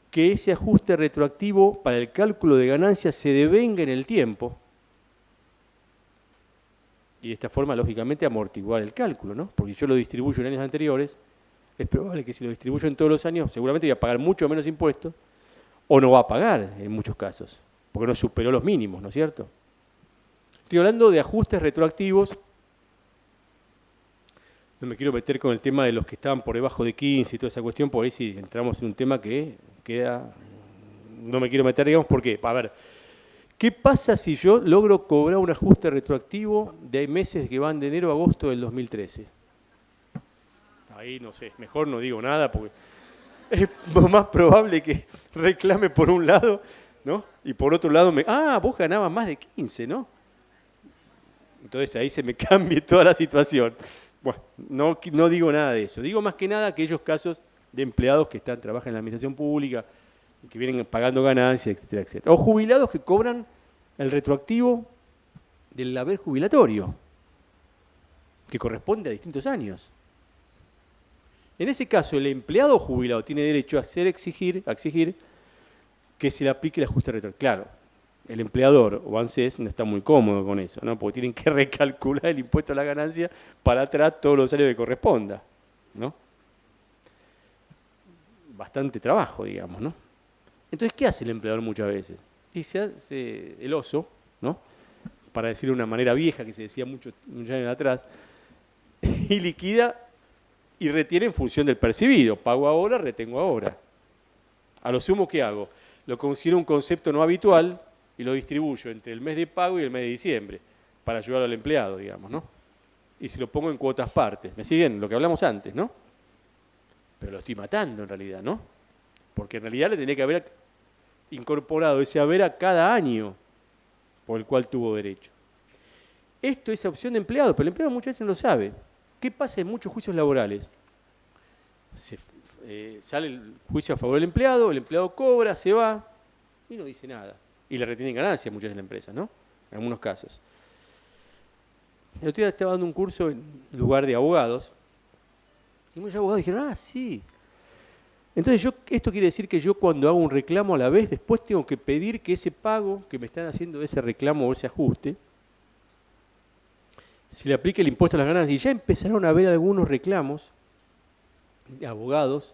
que ese ajuste retroactivo para el cálculo de ganancias se devenga en el tiempo y de esta forma, lógicamente, amortiguar el cálculo, ¿no? Porque yo lo distribuyo en años anteriores, es probable que si lo distribuyo en todos los años, seguramente voy a pagar mucho menos impuestos, o no va a pagar en muchos casos, porque no superó los mínimos, ¿no es cierto? Estoy hablando de ajustes retroactivos. No me quiero meter con el tema de los que estaban por debajo de 15 y toda esa cuestión, porque ahí sí entramos en un tema que queda... No me quiero meter, digamos, ¿por qué? A ver, ¿qué pasa si yo logro cobrar un ajuste retroactivo de meses que van de enero a agosto del 2013? Ahí no sé, mejor no digo nada, porque es más probable que reclame por un lado, ¿no? Y por otro lado, vos ganabas más de 15, ¿no? Entonces ahí se me cambie toda la situación. Bueno, no digo nada de eso. Digo más que nada aquellos casos de empleados que trabajan en la administración pública y que vienen pagando ganancias, etcétera, etcétera. O jubilados que cobran el retroactivo del haber jubilatorio, que corresponde a distintos años. En ese caso, el empleado jubilado tiene derecho a exigir que se le aplique el ajuste retroactivo. Claro, el empleador o ANSES no está muy cómodo con eso, ¿no? Porque tienen que recalcular el impuesto a la ganancia para atrás todos los salarios que corresponda, ¿no? bastante trabajo, digamos, ¿no? Entonces, ¿qué hace el empleador muchas veces? Y se hace el oso, ¿no? Para decirlo de una manera vieja que se decía muchos años atrás, y liquida y retiene en función del percibido. Pago ahora, retengo ahora. A lo sumo, ¿qué hago? Lo considero un concepto no habitual y lo distribuyo entre el mes de pago y el mes de diciembre para ayudar al empleado, digamos, ¿no? Y se lo pongo en cuotas partes. ¿Me siguen? Lo que hablamos antes, ¿no? Pero lo estoy matando en realidad, ¿no? Porque en realidad le tenía que haber incorporado ese haber a cada año por el cual tuvo derecho. Esto es opción de empleado, pero el empleado muchas veces no lo sabe. ¿Qué pasa en muchos juicios laborales? Sale el juicio a favor del empleado, el empleado cobra, se va y no dice nada. Y le retienen ganancias muchas de la empresa, ¿no? En algunos casos. El otro día estaba dando un curso en lugar de abogados y muchos abogados dijeron, sí. Entonces esto quiere decir que yo cuando hago un reclamo a la vez, después tengo que pedir que ese pago que me están haciendo de ese reclamo o ese ajuste, se le aplique el impuesto a las ganancias. Y ya empezaron a haber algunos reclamos de abogados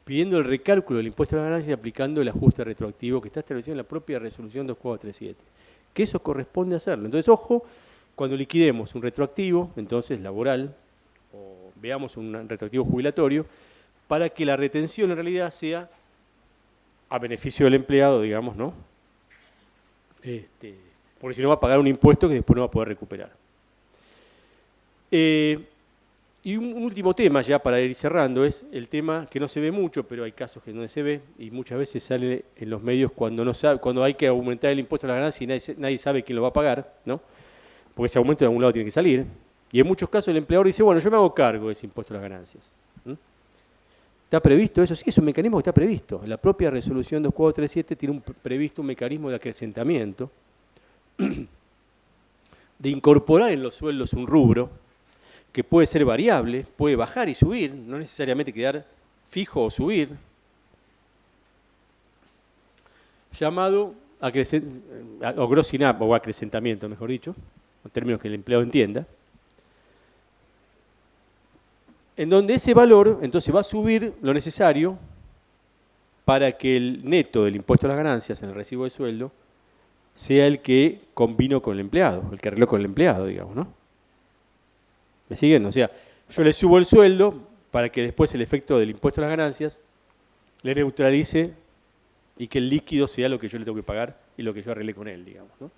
pidiendo el recálculo del impuesto a las ganancias y aplicando el ajuste retroactivo que está establecido en la propia resolución 2437. Que eso corresponde hacerlo. Entonces, ojo, cuando liquidemos un retroactivo, entonces laboral, o veamos un retroactivo jubilatorio, para que la retención en realidad sea a beneficio del empleado, digamos, ¿no? Porque si no va a pagar un impuesto que después no va a poder recuperar. Y un último tema, ya para ir cerrando, es el tema que no se ve mucho, pero hay casos que no se ve, y muchas veces sale en los medios cuando hay que aumentar el impuesto a la ganancia y nadie sabe quién lo va a pagar, ¿no? Porque ese aumento de algún lado tiene que salir. Y en muchos casos el empleador dice, bueno, yo me hago cargo de ese impuesto a las ganancias. ¿Está previsto eso? Sí, es un mecanismo que está previsto. La propia resolución 2437 tiene previsto un mecanismo de acrecentamiento, de incorporar en los sueldos un rubro que puede ser variable, puede bajar y subir, no necesariamente quedar fijo o subir, llamado grossing up o acrecentamiento, mejor dicho, en términos que el empleado entienda, en donde ese valor entonces va a subir lo necesario para que el neto del impuesto a las ganancias en el recibo de sueldo sea el que combinó con el empleado, el que arregló con el empleado, digamos, ¿no? ¿Me siguen? O sea, yo le subo el sueldo para que después el efecto del impuesto a las ganancias le neutralice y que el líquido sea lo que yo le tengo que pagar y lo que yo arreglé con él, digamos, ¿no?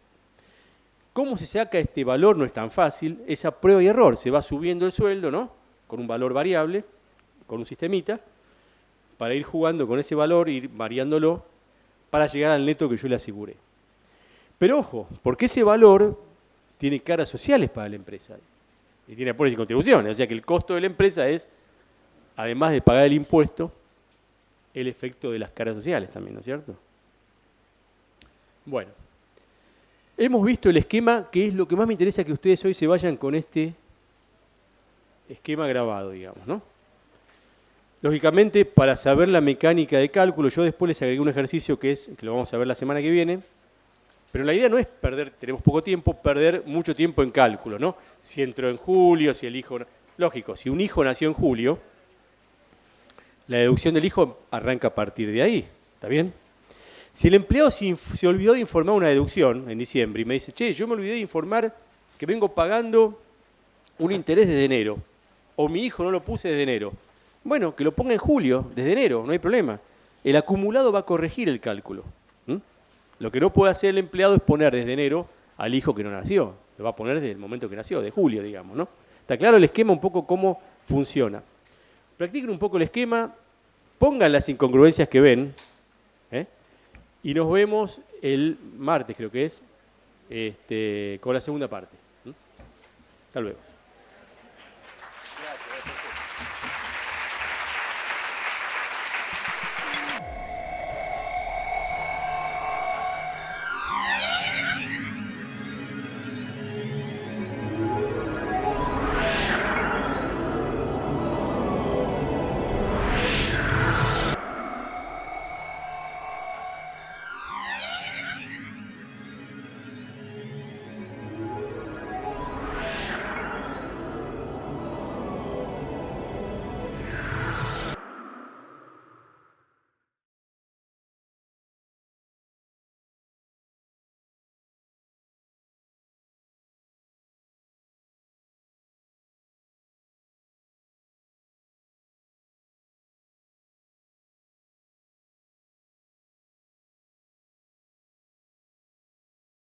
¿Cómo se saca este valor? No es tan fácil, es a prueba y error. Se va subiendo el sueldo, ¿no? Con un valor variable, con un sistemita, para ir jugando con ese valor, ir variándolo, para llegar al neto que yo le aseguré. Pero ojo, porque ese valor tiene caras sociales para la empresa. Y tiene aportes y contribuciones. O sea que el costo de la empresa es, además de pagar el impuesto, el efecto de las caras sociales también, ¿no es cierto? Bueno, hemos visto el esquema, que es lo que más me interesa que ustedes hoy se vayan con este esquema grabado, digamos, ¿no? Lógicamente, para saber la mecánica de cálculo, yo después les agregué un ejercicio que lo vamos a ver la semana que viene, pero la idea no es tenemos poco tiempo, perder mucho tiempo en cálculo, ¿no? Si entró en julio, si el hijo... Lógico, si un hijo nació en julio, la deducción del hijo arranca a partir de ahí, ¿está bien? Si el empleado se olvidó de informar una deducción en diciembre y me dice, che, yo me olvidé de informar que vengo pagando un interés desde enero, o mi hijo no lo puse desde enero. Bueno, que lo ponga en julio, desde enero, no hay problema. El acumulado va a corregir el cálculo. Lo que no puede hacer el empleado es poner desde enero al hijo que no nació. Lo va a poner desde el momento que nació, de julio, digamos, ¿no? ¿Está claro el esquema un poco cómo funciona? Practiquen un poco el esquema, pongan las incongruencias que ven, y nos vemos el martes, creo que es, con la segunda parte. Hasta luego.